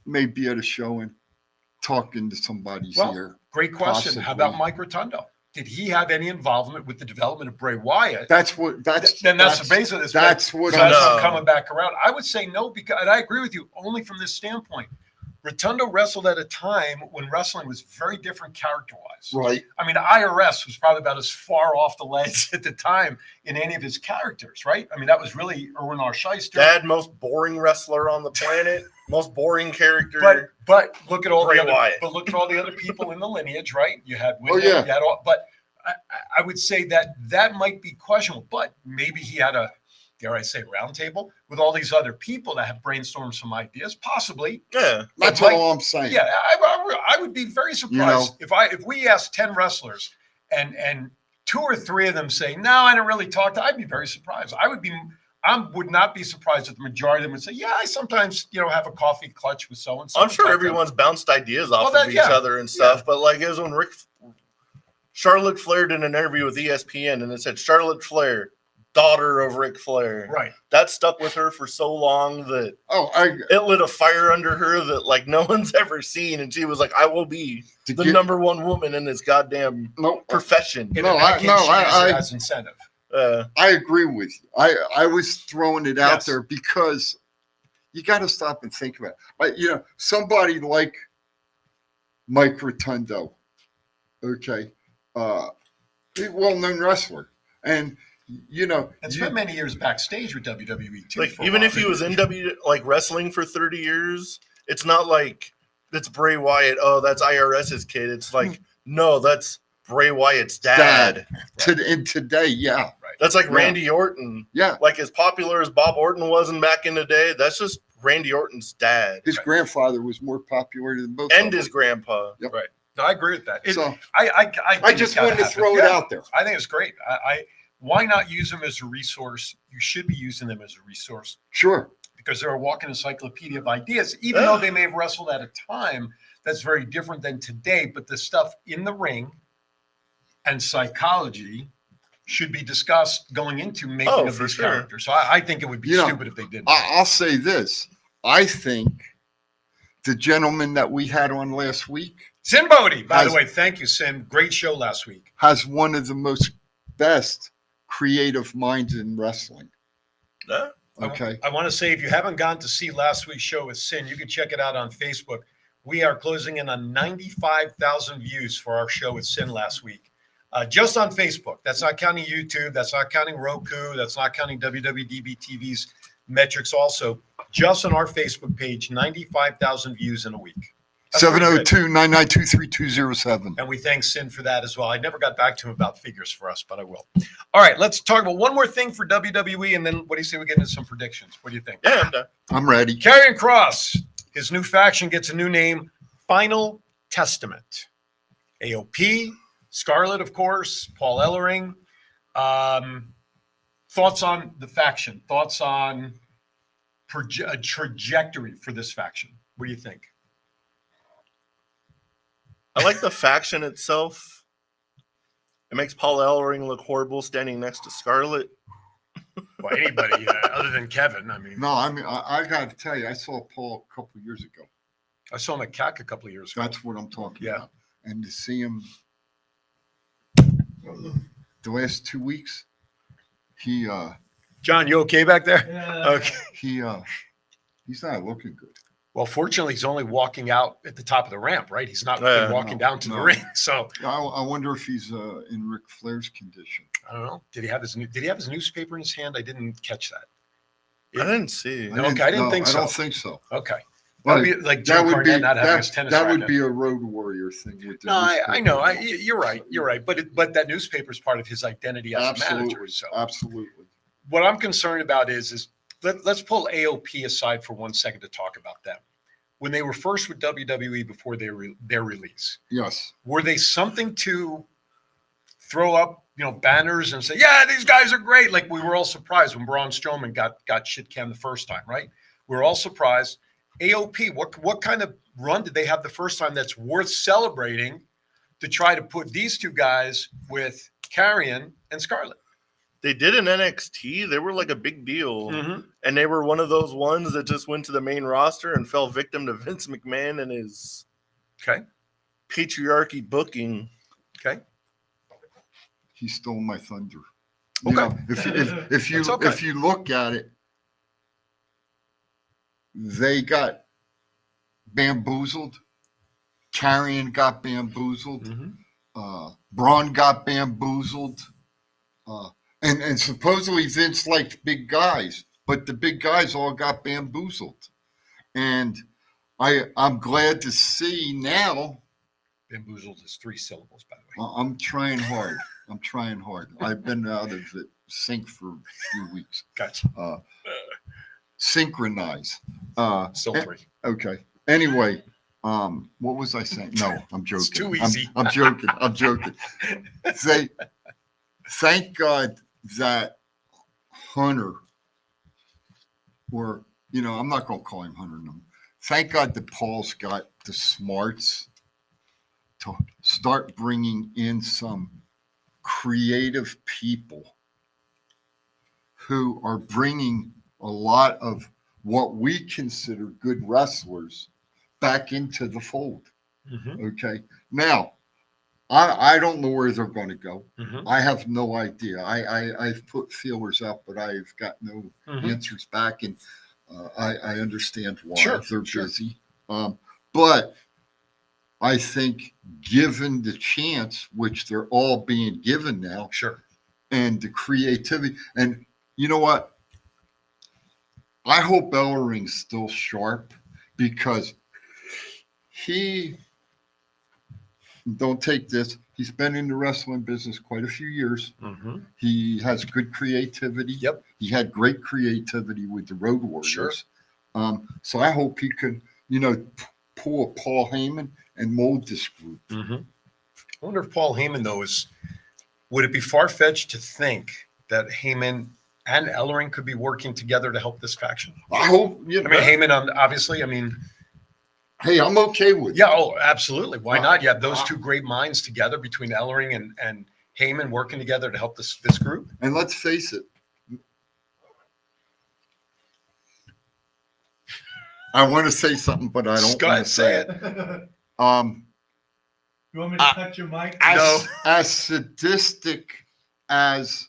may be at a show and talking to somebody's ear. Great question. Possibly. How about Mike Rotundo? Did he have any involvement with the development of Bray Wyatt? That's the base of this. That's what I'm coming back around. I would say no, because, and I agree with you, only from this standpoint. Rotundo wrestled at a time when wrestling was very different character-wise. Right. I mean, IRS was probably about as far off the ledge at the time in any of his characters, right? I mean, that was really Erwin R. Shyster. Dad, most boring wrestler on the planet, most boring character. But look at all Bray the other. Wyatt. But look at all the other people in the lineage, right? You had William, you had all. But I would say that might be questionable. But maybe he had a, dare I say, round table with all these other people that have brainstormed some ideas, possibly. Yeah, that's all I'm saying. Yeah, I would be very surprised if we asked 10 wrestlers and 2 or 3 of them say, "No, I don't really talk to." I'd be very surprised. I would not be surprised if the majority of them would say, "Yeah, I sometimes have a coffee clutch with so and so." I'm sure everyone's bounced ideas off of each other and stuff, but like it was when Charlotte Flair did an interview with ESPN and it said Charlotte Flair, daughter of Ric Flair. Right. That stuck with her for so long that it lit a fire under her that like no one's ever seen, and she was like, "I will be the number one woman in this goddamn profession." As incentive. I agree with you. I was throwing it out there because you got to stop and think about it. Like, somebody like Mike Rotundo, okay, well-known wrestler, and and spent many years backstage with WWE too. Like even if he was in wrestling for 30 years, it's not like it's Bray Wyatt. Oh, that's IRS's kid. It's like no, that's Bray Wyatt's dad. And today, that's like Randy Orton. Yeah, like as popular as Bob Orton wasn't back in the day. That's just Randy Orton's dad. His grandfather was more popular than both. And of them. his grandpa. Yep. Right. No, I agree with that. So I just wanted to throw it out there. I think it's great. Why not use them as a resource? You should be using them as a resource. Sure. Because they're a walking encyclopedia of ideas, even though they may have wrestled at a time that's very different than today. But the stuff in the ring and psychology should be discussed going into making of these characters. So I think it would be stupid if they didn't. I'll say this. I think the gentleman that we had on last week, Sin Bodie, by the way, thank you, Sin. Great show last week. Has one of the most best creative minds in wrestling. Yeah. Okay. I want to say, if you haven't gone to see last week's show with Sin, you can check it out on Facebook. We are closing in on 95,000 views for our show with Sin last week. Just on Facebook. That's not counting YouTube. That's not counting Roku. That's not counting WWDBTV's metrics also. Just on our Facebook page, 95,000 views in a week. 702-992-3207. And we thank Sin for that as well. I never got back to him about figures for us, but I will. All right, let's talk about one more thing for WWE, and then what do you say we get into some predictions? What do you think? Yeah, I'm done. I'm ready. Karrion Kross, his new faction gets a new name, Final Testament. AOP, Scarlett, of course, Paul Ellering. Thoughts on the faction? Thoughts on a trajectory for this faction? What do you think? I like the faction itself. It makes Paul Ellering look horrible standing next to Scarlett. Well, anybody other than Kevin, I mean. No, I got to tell you, I saw Paul a couple of years ago. I saw him at CAC a couple of years ago. That's what I'm talking about. And to see him the last 2 weeks, he John, you okay back there? Yeah. Okay. He's not looking good. Well, fortunately, he's only walking out at the top of the ramp, right? He's not walking down to the ring. So I wonder if he's in Ric Flair's condition. I don't know. Did he have his newspaper in his hand? I didn't catch that. I didn't see. I didn't think so. I don't think so. Okay. Well, That'd be like Joe Cornette not having his tennis that racket. would be a Road Warrior thing. With the No, I know. newspaper. You're right. You're right. But that newspaper is part of his identity as a manager. So Absolutely. what I'm concerned about is let's pull AOP aside for 1 second to talk about them. When they were first with WWE before their release, Yes. were they something to throw up, banners and say, yeah, these guys are great? Like we were all surprised when Braun Strowman got shit canned the first time, right? We were all surprised. AOP, what kind of run did they have the first time that's worth celebrating to try to put these two guys with Karrion and Scarlett? They did in NXT. They were like a big deal. Mm-hmm. And they were one of those ones that just went to the main roster and fell victim to Vince McMahon and his patriarchy booking. Okay. He stole my thunder. Okay. If you look at it, they got bamboozled. Karrion got bamboozled. Mm-hmm. Braun got bamboozled. And supposedly Vince liked big guys, but the big guys all got bamboozled. And I'm glad to see now. Bamboozled is 3 syllables, by the way. I'm trying hard. I've been out of it sync for a few weeks. Gotcha. Synchronize. Still 3. Okay. Anyway, what was I saying? No, I'm joking. It's too easy. I'm joking. Thank God that Hunter, or, I'm not going to call him Hunter no more. Thank God that Paul's got the smarts to start bringing in some creative people who are bringing a lot of what we consider good wrestlers back into the fold. Mm-hmm. Okay. Now, I don't know where they're going to go. Mm-hmm. I have no idea. I've put feelers out, but I've got no answers back, and I understand why they're busy. But I think, given the chance, which they're all being given now, and the creativity, and you know what? I hope Ellering's still sharp, because don't take this, he's been in the wrestling business quite a few years. Mm-hmm. He has good creativity. Yep. He had great creativity with the Road Warriors. So I hope he could, pull a Paul Heyman and mold this group. Mm-hmm. I wonder if Paul Heyman, though, would it be far-fetched to think that Heyman and Ellering could be working together to help this faction? I hope. Heyman, obviously, hey, I'm okay with it. Yeah, oh, absolutely. Why not? You have those two great minds together between Ellering and Heyman working together to help this group. And let's face it, I want to say something, but I don't want to say it. You want me to cut your mic? As sadistic as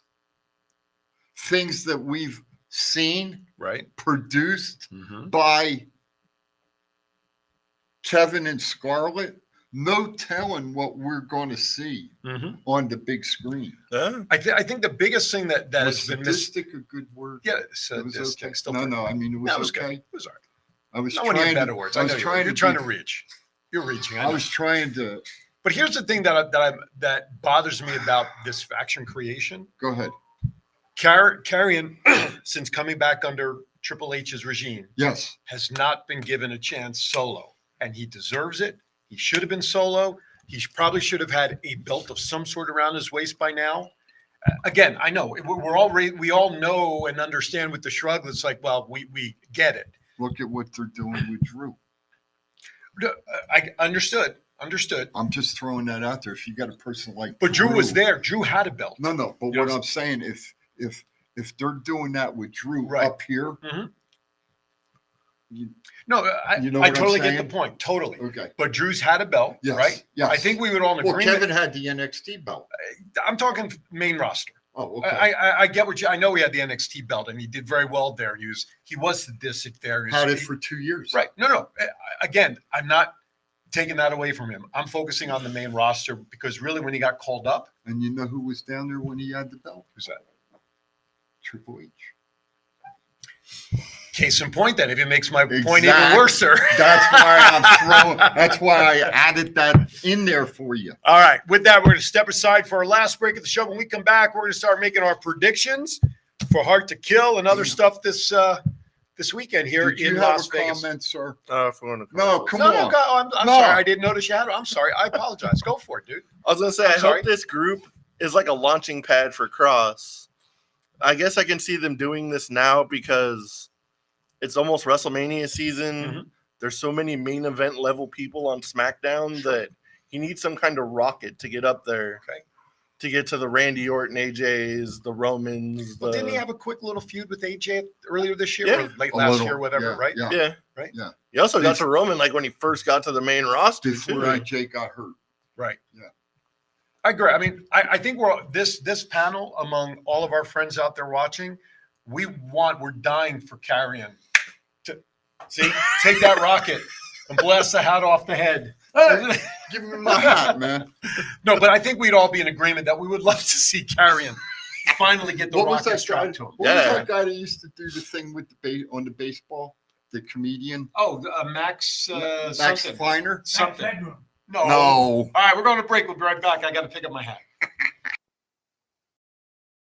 things that we've seen produced by Kevin and Scarlett, no telling what we're going to see on the big screen. I think the biggest thing that has been sadistic a good word? Yeah, it was okay. Still it was okay. It was all right. I was no trying one had to, better words. You're trying to reach. You're reaching. I was trying to. But here's the thing that bothers me about this faction creation. Go ahead. Karrion, since coming back under Triple H's regime, has not been given a chance solo, and he deserves it. He should have been solo. He probably should have had a belt of some sort around his waist by now. Again, I know we all know and understand with the shrug. It's like, well, we get it. Look at what they're doing with Drew. I understood. I'm just throwing that out there. If you got a person like, but Drew was there. Drew had a belt. No. But what I'm saying, if they're doing that with Drew up here, I totally get the point. Totally. Okay. But Drew's had a belt, right? Yes. I think we would all agree. Well, Kevin had the NXT belt. I'm talking main roster. Oh, okay. I get what I know. He had the NXT belt, and he did very well there. He was sadistic there. Had it for 2 years. Right. No. Again, I'm not taking that away from him. I'm focusing on the main roster because really, when he got called up, and you know who was down there when he had the belt? Who's that? Triple H. Case in point, then, if it makes my point even worse, sir. That's why I added that in there for you. All right. With that, we're going to step aside for our last break of the show. When we come back, we're going to start making our predictions for Hard to Kill and other stuff this weekend here in Las Vegas. Comment, sir? No, come on. I'm sorry. I didn't notice you had it. I'm sorry. I apologize. Go for it, dude. I was going to say, I hope this group is like a launching pad for Cross. I guess I can see them doing this now because it's almost WrestleMania season. There's so many main event level people on SmackDown that he needs some kind of rocket to get up there. Okay. To get to the Randy Orton, AJs, the Romans. Well, didn't he have a quick little feud with AJ earlier this year or late last year, whatever, right? Yeah. Right? Yeah. He also got to Roman like when he first got to the main roster. Before AJ got hurt. Right. Yeah. I agree. I think this panel, among all of our friends out there watching, we're dying for Karrion to take that rocket and blast the hat off the head. Hey, give me my hat, man. No, but I think we'd all be in agreement that we would love to see Karrion finally get the rocket strapped to him. What was that guy that used to do the thing with on the baseball? The comedian? Oh, Max Feiner? Something. No. All right, we're going to break. We'll be right back. I got to pick up my hat.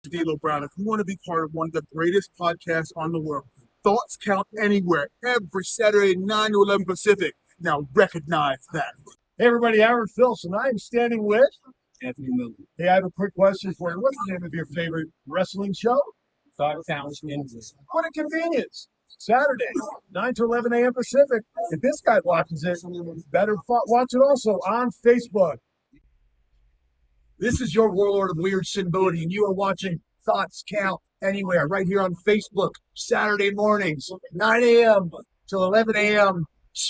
D'Lo Brown, if you want to be part of one of the greatest podcasts on the world, Thoughts Count Anywhere, every Saturday, 9 to 11 Pacific. Now recognize that. Hey, everybody, Aaron Filson. I'm standing with Anthony Miller. Hey, I have a quick question for you. What's the name of your favorite wrestling show? Thoughts Count Anywhere. What a convenience. Saturday, 9 to 11 a.m. Pacific. If this guy watches it, better watch it also on Facebook. This is your warlord of weird Sinbodi, and you are watching Thoughts Count Anywhere right here on Facebook, Saturday mornings, 9 a.m. till 11 a.m.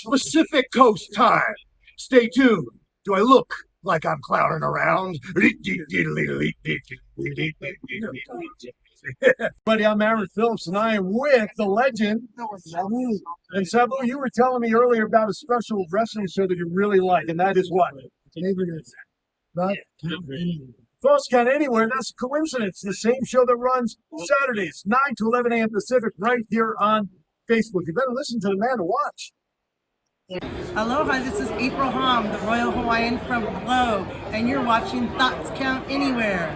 Pacific Coast time. Stay tuned. Do I look like I'm clowning around? Buddy, I'm Aaron Phillips, and I am with the legend. And Sabu, you were telling me earlier about a special wrestling show that you really like, and that is what? Thoughts Count Anywhere. That's a coincidence. The same show that runs Saturdays, 9 to 11 a.m. Pacific, right here on Facebook. You better listen to the man to watch. Aloha, this is April Hom, the Royal Hawaiian from Glow, and you're watching Thoughts Count Anywhere.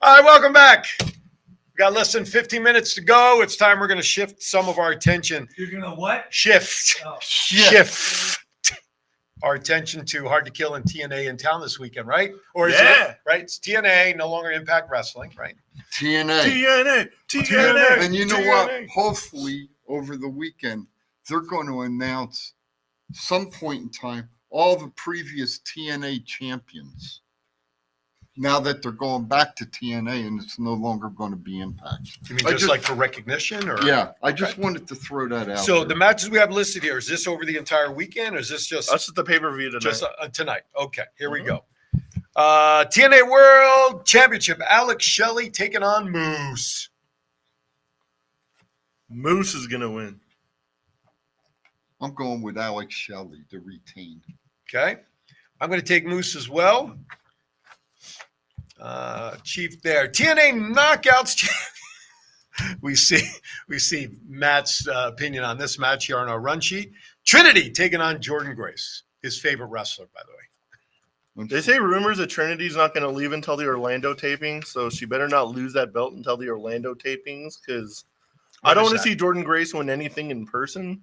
All right, welcome back. We got less than 15 minutes to go. It's time we're going to shift some of our attention. You're gonna what? Shift. Oh. Shift our attention to Hard to Kill and TNA in town this weekend, right? Or is it, right? It's TNA, no longer Impact Wrestling, right? TNA. TNA. And you know what? Hopefully, over the weekend, they're going to announce some point in time all the previous TNA champions. Now that they're going back to TNA and it's no longer going to be Impact. You mean just like for recognition? Or Yeah, I just wanted to throw that out. So there. the matches we have listed here, is this over the entire weekend or is this just? That's just the pay-per-view tonight. Just tonight. Okay, here we go. TNA World Championship, Alex Shelley taking on Moose. Moose is going to win. I'm going with Alex Shelley to retain. Okay. I'm going to take Moose as well. Chief there. TNA Knockouts. we see Matt's opinion on this match here on our run sheet. Trinity taking on Jordan Grace, his favorite wrestler, by the way. They say rumors that Trinity's not going to leave until the Orlando taping, so she better not lose that belt until the Orlando tapings, because I don't want to see Jordan Grace win anything in person.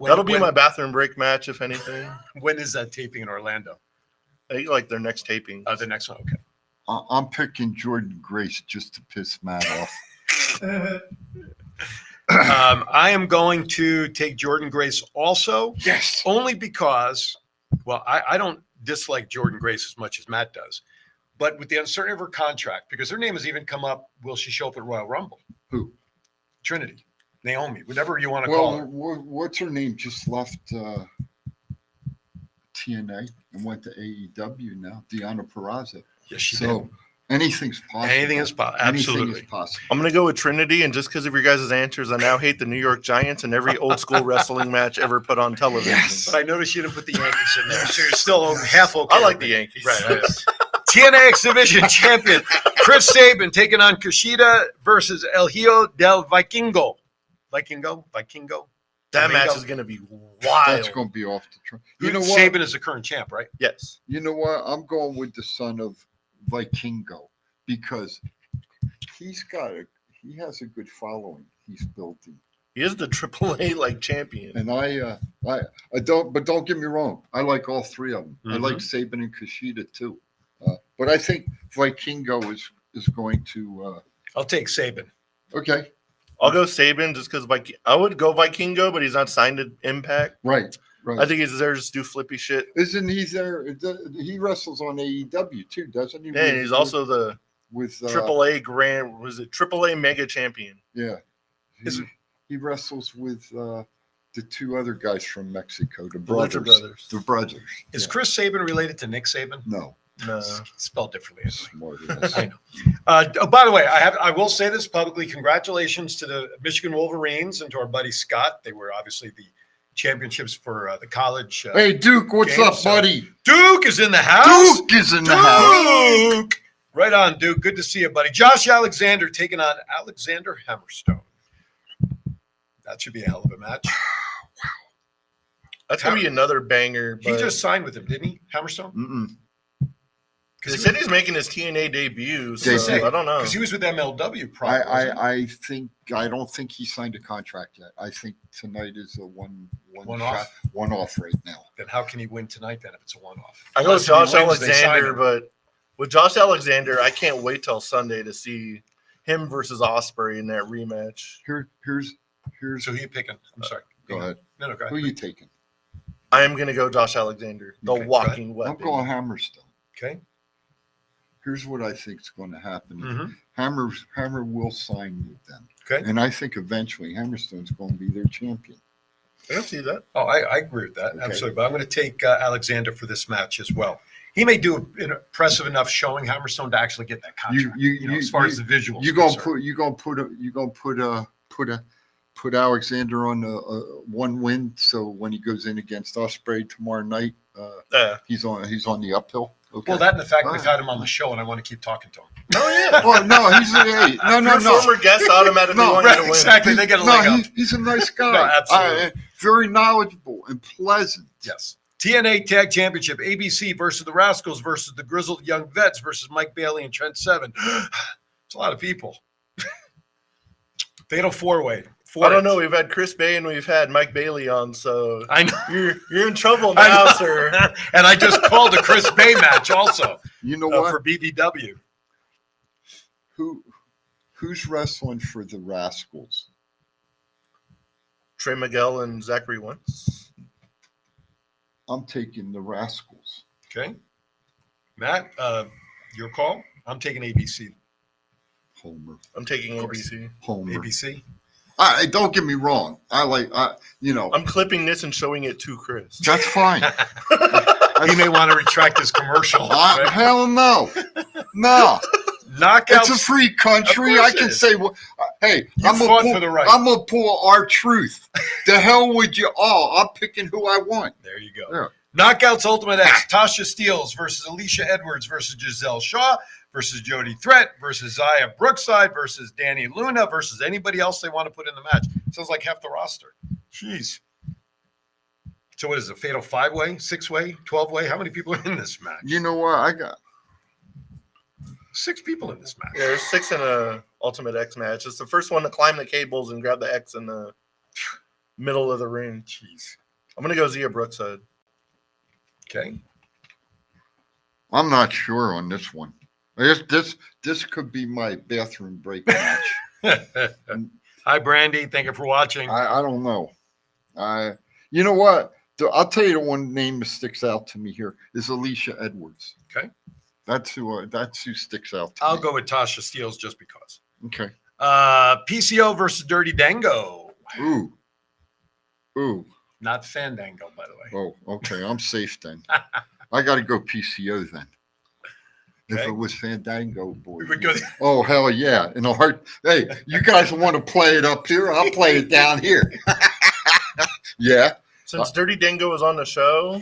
That'll be my bathroom break match, if anything. When is that taping in Orlando? I think like their next taping. The next one, okay. I'm picking Jordan Grace just to piss Matt off. I am going to take Jordan Grace also. Yes. Only because, well, I don't dislike Jordan Grace as much as Matt does. But with the uncertainty of her contract, because her name has even come up, will she show up at Royal Rumble? Who? Trinity. Naomi, whatever you want to call her. What's her name? Just left TNA and went to AEW now. Deonna Purrazzo. Yes, she did. Anything's possible. Anything is possible. Absolutely. Anything is possible. I'm going to go with Trinity, and just because of your guys' answers, I now hate the New York Giants and every old school wrestling match ever put on television. Yes. But I noticed you didn't put the Yankees in there, so you're still half okay. I like the Yankees. Right. TNA X Division champion Chris Sabin taking on Kushida versus El Hijo del Vikingo. Vikingo? That match is going to be wild. That's going to be off the track. You know what? Sabin is the current champ, right? Yes. You know what? I'm going with the son of Vikingo because he has a good following he's building. He is the AAA champion. And I don't get me wrong. I like all three of them. Mm-hmm. I like Sabin and Kushida too. But I think Vikingo is going to. I'll take Sabin. Okay. I'll go Sabin just because I would go Vikingo, but he's not signed to Impact. Right. I think he's there just do flippy shit. Isn't he there? He wrestles on AEW too, doesn't he? Yeah, and he's also the AAA AAA mega champion. Yeah. He wrestles with the two other guys from Mexico, the brothers. The brothers. Is Chris Sabin related to Nick Saban? No. Spelled differently. I know. By the way, I will say this publicly. Congratulations to the Michigan Wolverines and to our buddy Scott. They were obviously the championships for the college. Hey, Duke, what's up, buddy? Duke is in the house. Duke is in the house. Right on, Duke. Good to see you, buddy. Josh Alexander taking on Alexander Hammerstone. That should be a hell of a match. Wow. That's going to be another banger. He just signed with him, didn't he, Hammerstone? Mm-mm. Because he said he's making his TNA debut, so I don't know. Because he was with MLW prior. I don't think he signed a contract yet. I think tonight is a one-off right now. Then how can he win tonight then if it's a one-off? I go with Josh Alexander, but with Josh Alexander, I can't wait till Sunday to see him versus Ospreay in that rematch. Here's. So who you picking? I'm sorry. Go ahead. No, go ahead. Who are you taking? I am going to go Josh Alexander, the walking weapon. I'm going Hammerstone. Okay. Here's what I think is going to happen. Mm-hmm. Hammer will sign with them. Okay. And I think eventually Hammerstone's going to be their champion. I don't see that. Oh, I agree with that. Okay. Absolutely. But I'm going to take Alexander for this match as well. He may do an impressive enough showing Hammerstone to actually get that contract. As far as the visuals. You're gonna put Alexander on one win. So when he goes in against Ospreay tomorrow night, he's on the uphill. Okay. Well, that and the fact we've had him on the show, and I want to keep talking to him. Oh yeah. Oh no, he's no. Former guests automatically want you to win. Exactly, they get a leg up. He's a nice guy. No, absolutely. Very knowledgeable and pleasant. Yes. TNA Tag Championship, ABC versus the Rascals versus the Grizzled Young Vets versus Mike Bailey and Trent Seven. It's a lot of people. Fatal four-way. I don't know. We've had Chris Bay and we've had Mike Bailey on, so I know you're in trouble now, sir. And I just called a Chris Bay match also. You know what? For BBW. Who's wrestling for the Rascals? Trey Miguel and Zachary Wentz. I'm taking the Rascals. Okay. Matt, your call. I'm taking ABC. Homer. I'm taking ABC. Homer. ABC. Don't get me wrong. I'm clipping this and showing it to Chris. That's fine. He may want to retract his commercial. Right? Hell no. No. Knockouts. It's a free country. I can say, hey, I'm gonna pull our truth. The hell with you all. I'm picking who I want. There you go. Yeah. Knockouts Ultimate X. Tasha Steeles versus Alicia Edwards versus Giselle Shaw versus Jody Threat versus Zaya Brookside versus Danny Luna versus anybody else they want to put in the match. Sounds like half the roster. Jeez. So what is it? A fatal 5-way, 6-way, 12-way? How many people are in this match? You know what? I got 6 people in this match. Yeah, there's 6 in a Ultimate X match. It's the first one to climb the cables and grab the X in the middle of the ring. Jeez. I'm gonna go Zia Brookside. Okay. I'm not sure on this one. This could be my bathroom break match. Hi, Brandy. Thank you for watching. I don't know. You know what? I'll tell you the one name that sticks out to me here is Alicia Edwards. Okay. That's who sticks out to I'll me. go with Tasha Steeles just because. Okay. PCO versus Dirty Dango. Ooh. Not Fandango, by the way. Oh, okay. I'm safe then. I got to go PCO then. Okay. If it was Fandango, boy. We would go. Oh, hell yeah. In a heart. Hey, you guys want to play it up here? I'll play it down here. Yeah. Since Dirty Dango is on the show,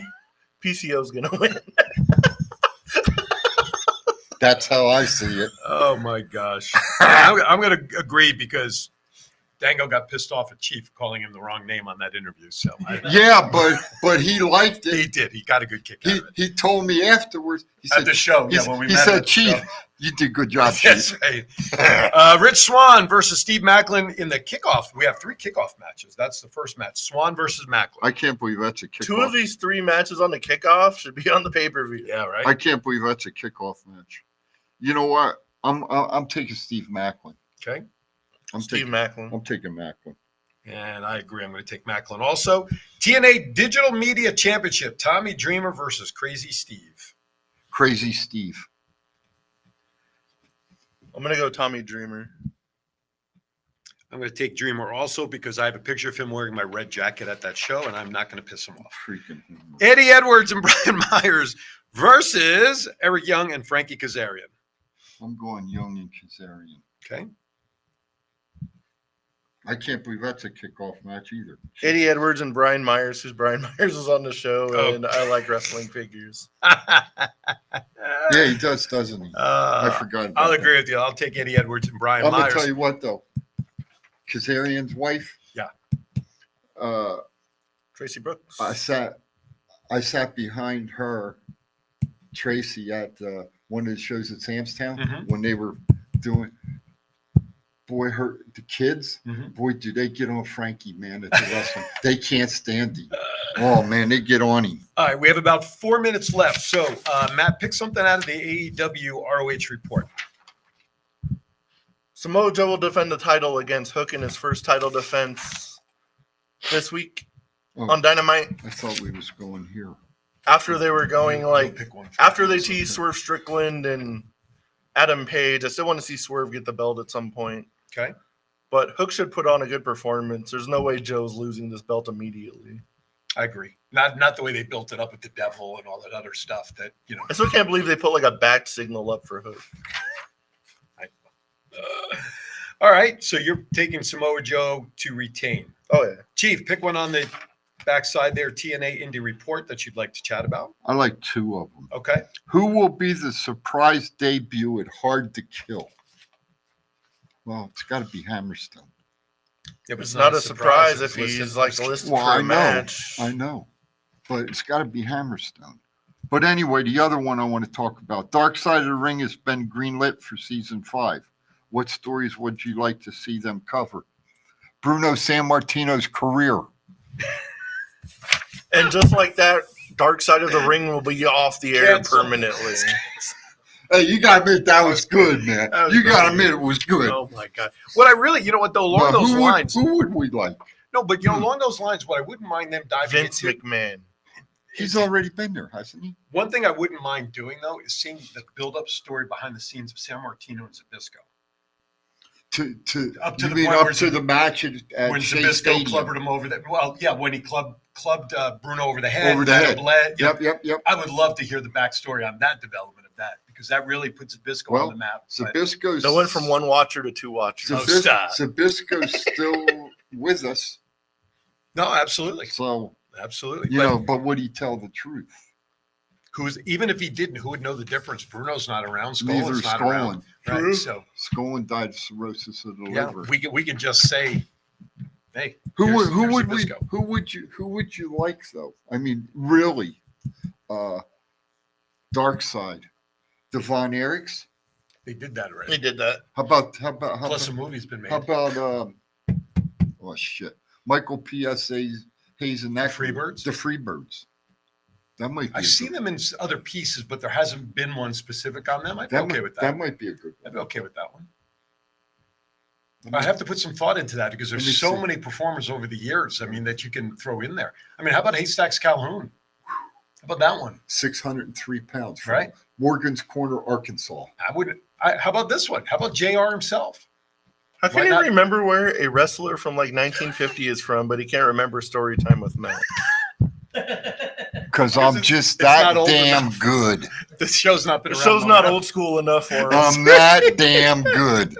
PCO's gonna win. That's how I see it. Oh my gosh. I'm going to agree because Dango got pissed off at Chief calling him the wrong name on that interview. So yeah, but he liked it. He did. He got a good kick out of it. He told me afterwards. He At said, the show, yeah, when we he met said, at the Chief, show. you did a good job, That's Chief. right. Rich Swann versus Steve Macklin in the kickoff. We have 3 kickoff matches. That's the first match. Swann versus Macklin. I can't believe that's a kickoff. 2 of these 3 matches on the kickoff should be on the pay-per-view. Yeah, right. I can't believe that's a kickoff match. You know what? I'm taking Steve Macklin. Okay. I'm taking Macklin. And I agree. I'm going to take Macklin also. TNA Digital Media Championship. Tommy Dreamer versus Crazy Steve. Crazy Steve. I'm going to go Tommy Dreamer. I'm going to take Dreamer also because I have a picture of him wearing my red jacket at that show, and I'm not going to piss him off. Freaking Eddie Edwards and Brian Myers versus Eric Young and Frankie Kazarian. I'm going Young and Kazarian. Okay. I can't believe that's a kickoff match either. Eddie Edwards and Brian Myers, who's Brian Myers is on the show, and I like wrestling figures. Yeah, he does, doesn't he? I forgot about I'll that. agree with you. I'll take Eddie Edwards and Brian I'm Myers. going to tell you what, though. Kazarian's wife. Yeah. Tracy Brooks. I sat behind her, Tracy, at one of the shows at Sam's Town when they were doing. Boy, the kids, boy, do they get on Frankie, man, at the wrestling. They can't stand him. Oh, man, they get on him. All right, we have about 4 minutes left. So, Matt, pick something out of the AEW ROH report. Samoa Joe will defend the title against Hook in his first title defense this week on Dynamite. I thought we was going here. After they were going, after they teased Swerve Strickland and Adam Page, I still want to see Swerve get the belt at some point. Okay. But Hook should put on a good performance. There's no way Joe's losing this belt immediately. I agree. Not the way they built it up with the devil and all that other stuff that, you know. I still can't believe they put like a back signal up for Hook. All right. So you're taking Samoa Joe to retain. Oh, yeah. Chief, pick one on the backside there, TNA Indie Report that you'd like to chat about. I like 2 of them. Okay. Who will be the surprise debut at Hard to Kill? Well, it's got to be Hammerstone. Yeah, but it's not a surprise if he's like listed for a match. I know. But it's got to be Hammerstone. But anyway, the other one I want to talk about, Dark Side of the Ring has been greenlit for season 5. What stories would you like to see them cover? Bruno Sammartino's career. And just like that, Dark Side of the Ring will be off the air permanently. Hey, you gotta admit that was good, man. You gotta admit it was good. Oh my God! What I really, you know what though, along those lines, who would we like? No, but you know, along those lines, what I wouldn't mind them diving Vince into. McMahon. He's already been there, hasn't he? One thing I wouldn't mind doing though is seeing the build-up story behind the scenes of Sammartino and Zabisco. Up to the the point where the match at When Shea Zabisco Stadium. clubbed him over the when he clubbed Bruno over the head. Over the let head. him bled. Yep. I would love to hear the backstory on that development of that because that really puts Zabisco on the map. But Zabisco's They went from one watcher to two watchers. Zabisco's still with us. No, absolutely. So absolutely. but would he tell the truth? Even if he didn't, who would know the difference? Bruno's not around. Neither Scolin's not Scolin. around. Right. So Scolin died of cirrhosis of the yeah, liver. we can just say, hey, Who here's would you like though? I mean, really, Dark Side, Devon Eriks. They did that already. They did that. How about Plus a movie's been made. How about Michael P.S. Hayes and that Freebirds? The Freebirds. That might be I've seen them in other pieces, but there hasn't been one specific on them. I'd be okay with that. That might be a good one. I'd be okay with that one. I have to put some thought into that because there's so many performers over the years. I mean, that you can throw in there. I mean, how about Haystacks Calhoun? How about that one? 603 pounds. From Right. Morgan's Corner, Arkansas. How about this one? How about JR himself? How can you remember where a wrestler from like 1950 is from, but he can't remember Story Time with Matt? Because I'm just that damn good. This show's not been The around. show's long not enough. old school enough for us. I'm that damn good.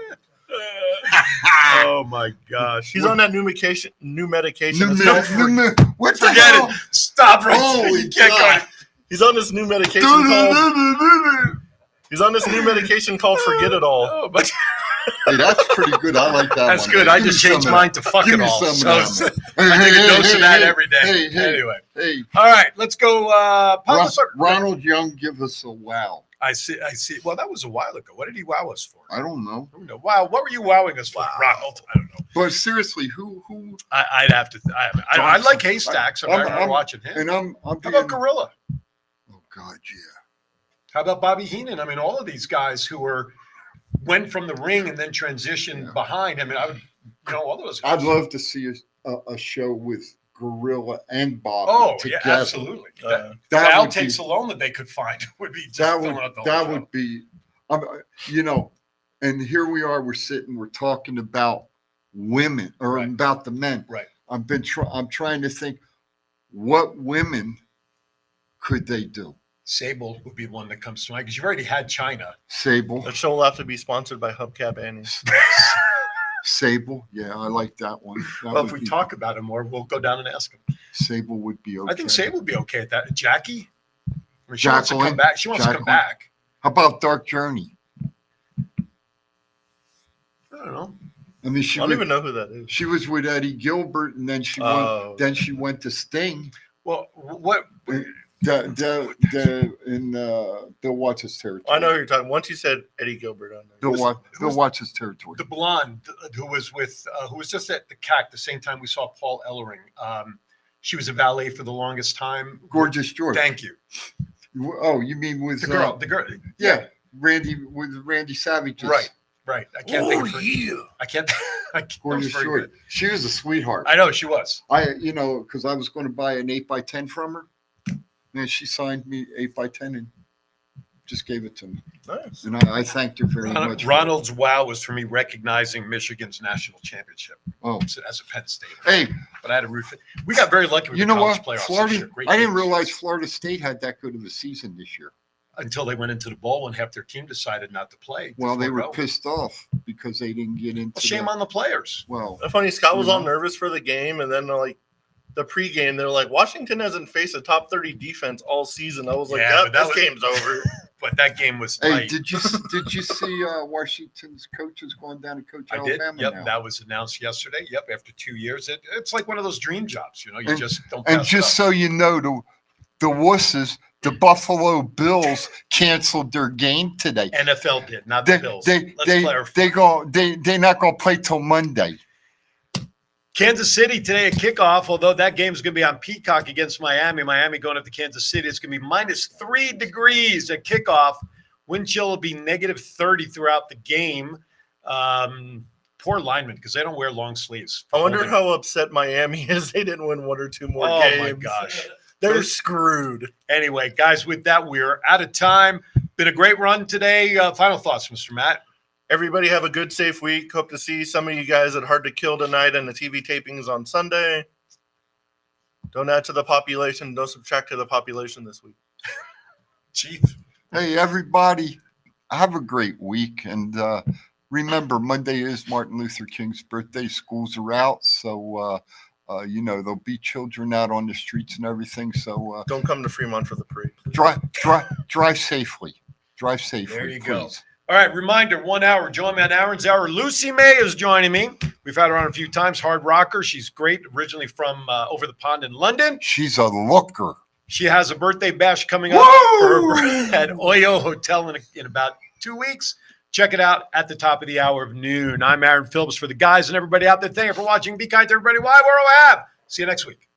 Oh my gosh. He's on that new medication. What the Forget hell? it. Stop right there. Holy You can't God. go. He's on this new medication called. He's on this new medication called Forget It All. Oh, but Hey, that's pretty good. I like that that's one. good. Give I me just some changed of mine that. to fuck Give it me all. some of So that. I take a dose of that every day. Hey, Anyway. Hey, All right, let's go. Ronald Young, give us a wow. I see. Well, that was a while ago. What did he wow us for? I don't know. Wow. What were you wowing us for, Ronald? I don't know. But seriously, who? I'd have to. I like Haystacks. I'm watching him. And I'm How about being, Gorilla? oh God, yeah. How about Bobby Heenan? I mean, all of these guys who went from the ring and then transitioned behind. I mean, all those guys. I'd love to see a show with Gorilla and Bobby Oh, together. yeah, absolutely. That the would outtakes be- alone that they could find would be just That filling out the would whole that show. would be, and here we are. We're sitting. We're talking about women or about the men. Right. I'm trying to think, what women could they do? Sable would be one that comes to mind because you've already had China. Sable. The show will have to be sponsored by Hubcap Annie's. Sable. Yeah, I like that one. That Well, would if we be- talk about him more, we'll go down and ask him. Sable would be okay. I think Sable would be okay at that. Jackie? I mean, she wants to come Jacqueline? back. She wants to come Jacqueline? back. How about Dark Journey? I don't know. I mean, I don't even know who that is. She was with Eddie Gilbert, and then she Oh. went. Then she went to Sting. Well, what? Bill Watts' territory. I know who you're talking. Once you said Eddie Gilbert on there. Bill Watts' territory. The blonde who was just at the CAC the same time we saw Paul Ellering. She was a valet for the longest time. Gorgeous George. Thank you. Oh, you mean with The girl. The girl. Yeah, Randy Savage. Right. I can't think of her. I can't. Gorgeous George. She was a sweetheart. I know she was. Because I was going to buy an 8x10 from her, and she signed me 8x10 and just gave it to me. Nice. And I thanked her very much. Ronald's wow was for me recognizing Michigan's national championship. Oh, as a Penn State. Hey, but I had a root. We got very lucky with you the know college what? playoffs. Florida. this year. Great I didn't games. realize Florida State had that good of a season this year. Until they went into the bowl and half their team decided not to play. Well, they were Go. pissed off because they didn't get into. Shame on the players. Well, Funny, Scott was you all know. nervous for the game, and then like the pregame, they're like, Washington hasn't faced a top 30 defense all season. I was like, Yeah, but this game's over. But that game was Hey, tight. did you see Washington's coaches going down to coach I did. Alabama Yep, now? that was announced yesterday. Yep, after 2 years, it's like one of those dream jobs. You know, you And- just don't. And pass it just up. so you know, the wusses, the Buffalo Bills canceled their game today. NFL did, not the Bills. Let's clarify. They're not gonna play till Monday. Kansas City today at kickoff, although that game's going to be on Peacock against Miami. Miami going up to Kansas City. It's going to be -3 degrees at kickoff. Wind chill will be -30 throughout the game. Poor linemen because they don't wear long sleeves. I wonder how upset Miami is they didn't win 1 or 2 more Oh, games. my gosh. They're screwed. Anyway, guys, with that, we're out of time. Been a great run today. Final thoughts, Mr. Matt? Everybody have a good, safe week. Hope to see some of you guys at Hard to Kill tonight and the TV tapings on Sunday. Don't add to the population. Don't subtract to the population this week. Chief. Hey, everybody, have a great week. And remember, Monday is Martin Luther King's birthday. Schools are out. So, there'll be children out on the streets and everything. So don't come to Fremont for the parade. Drive safely. Drive safely. There you please. go. All right, reminder, 1 hour. Join me on Aaron's Hour. Lucy May is joining me. We've had her on a few times. Hard rocker. She's great, originally from over the pond in London. She's a looker. She has a birthday bash coming up at Oyo Hotel in about 2 weeks. Check it out at the top of the hour of noon. I'm Aaron Phillips for the guys and everybody out there. Thank you for watching. Be kind to everybody. Why? Where do I have? See you next week.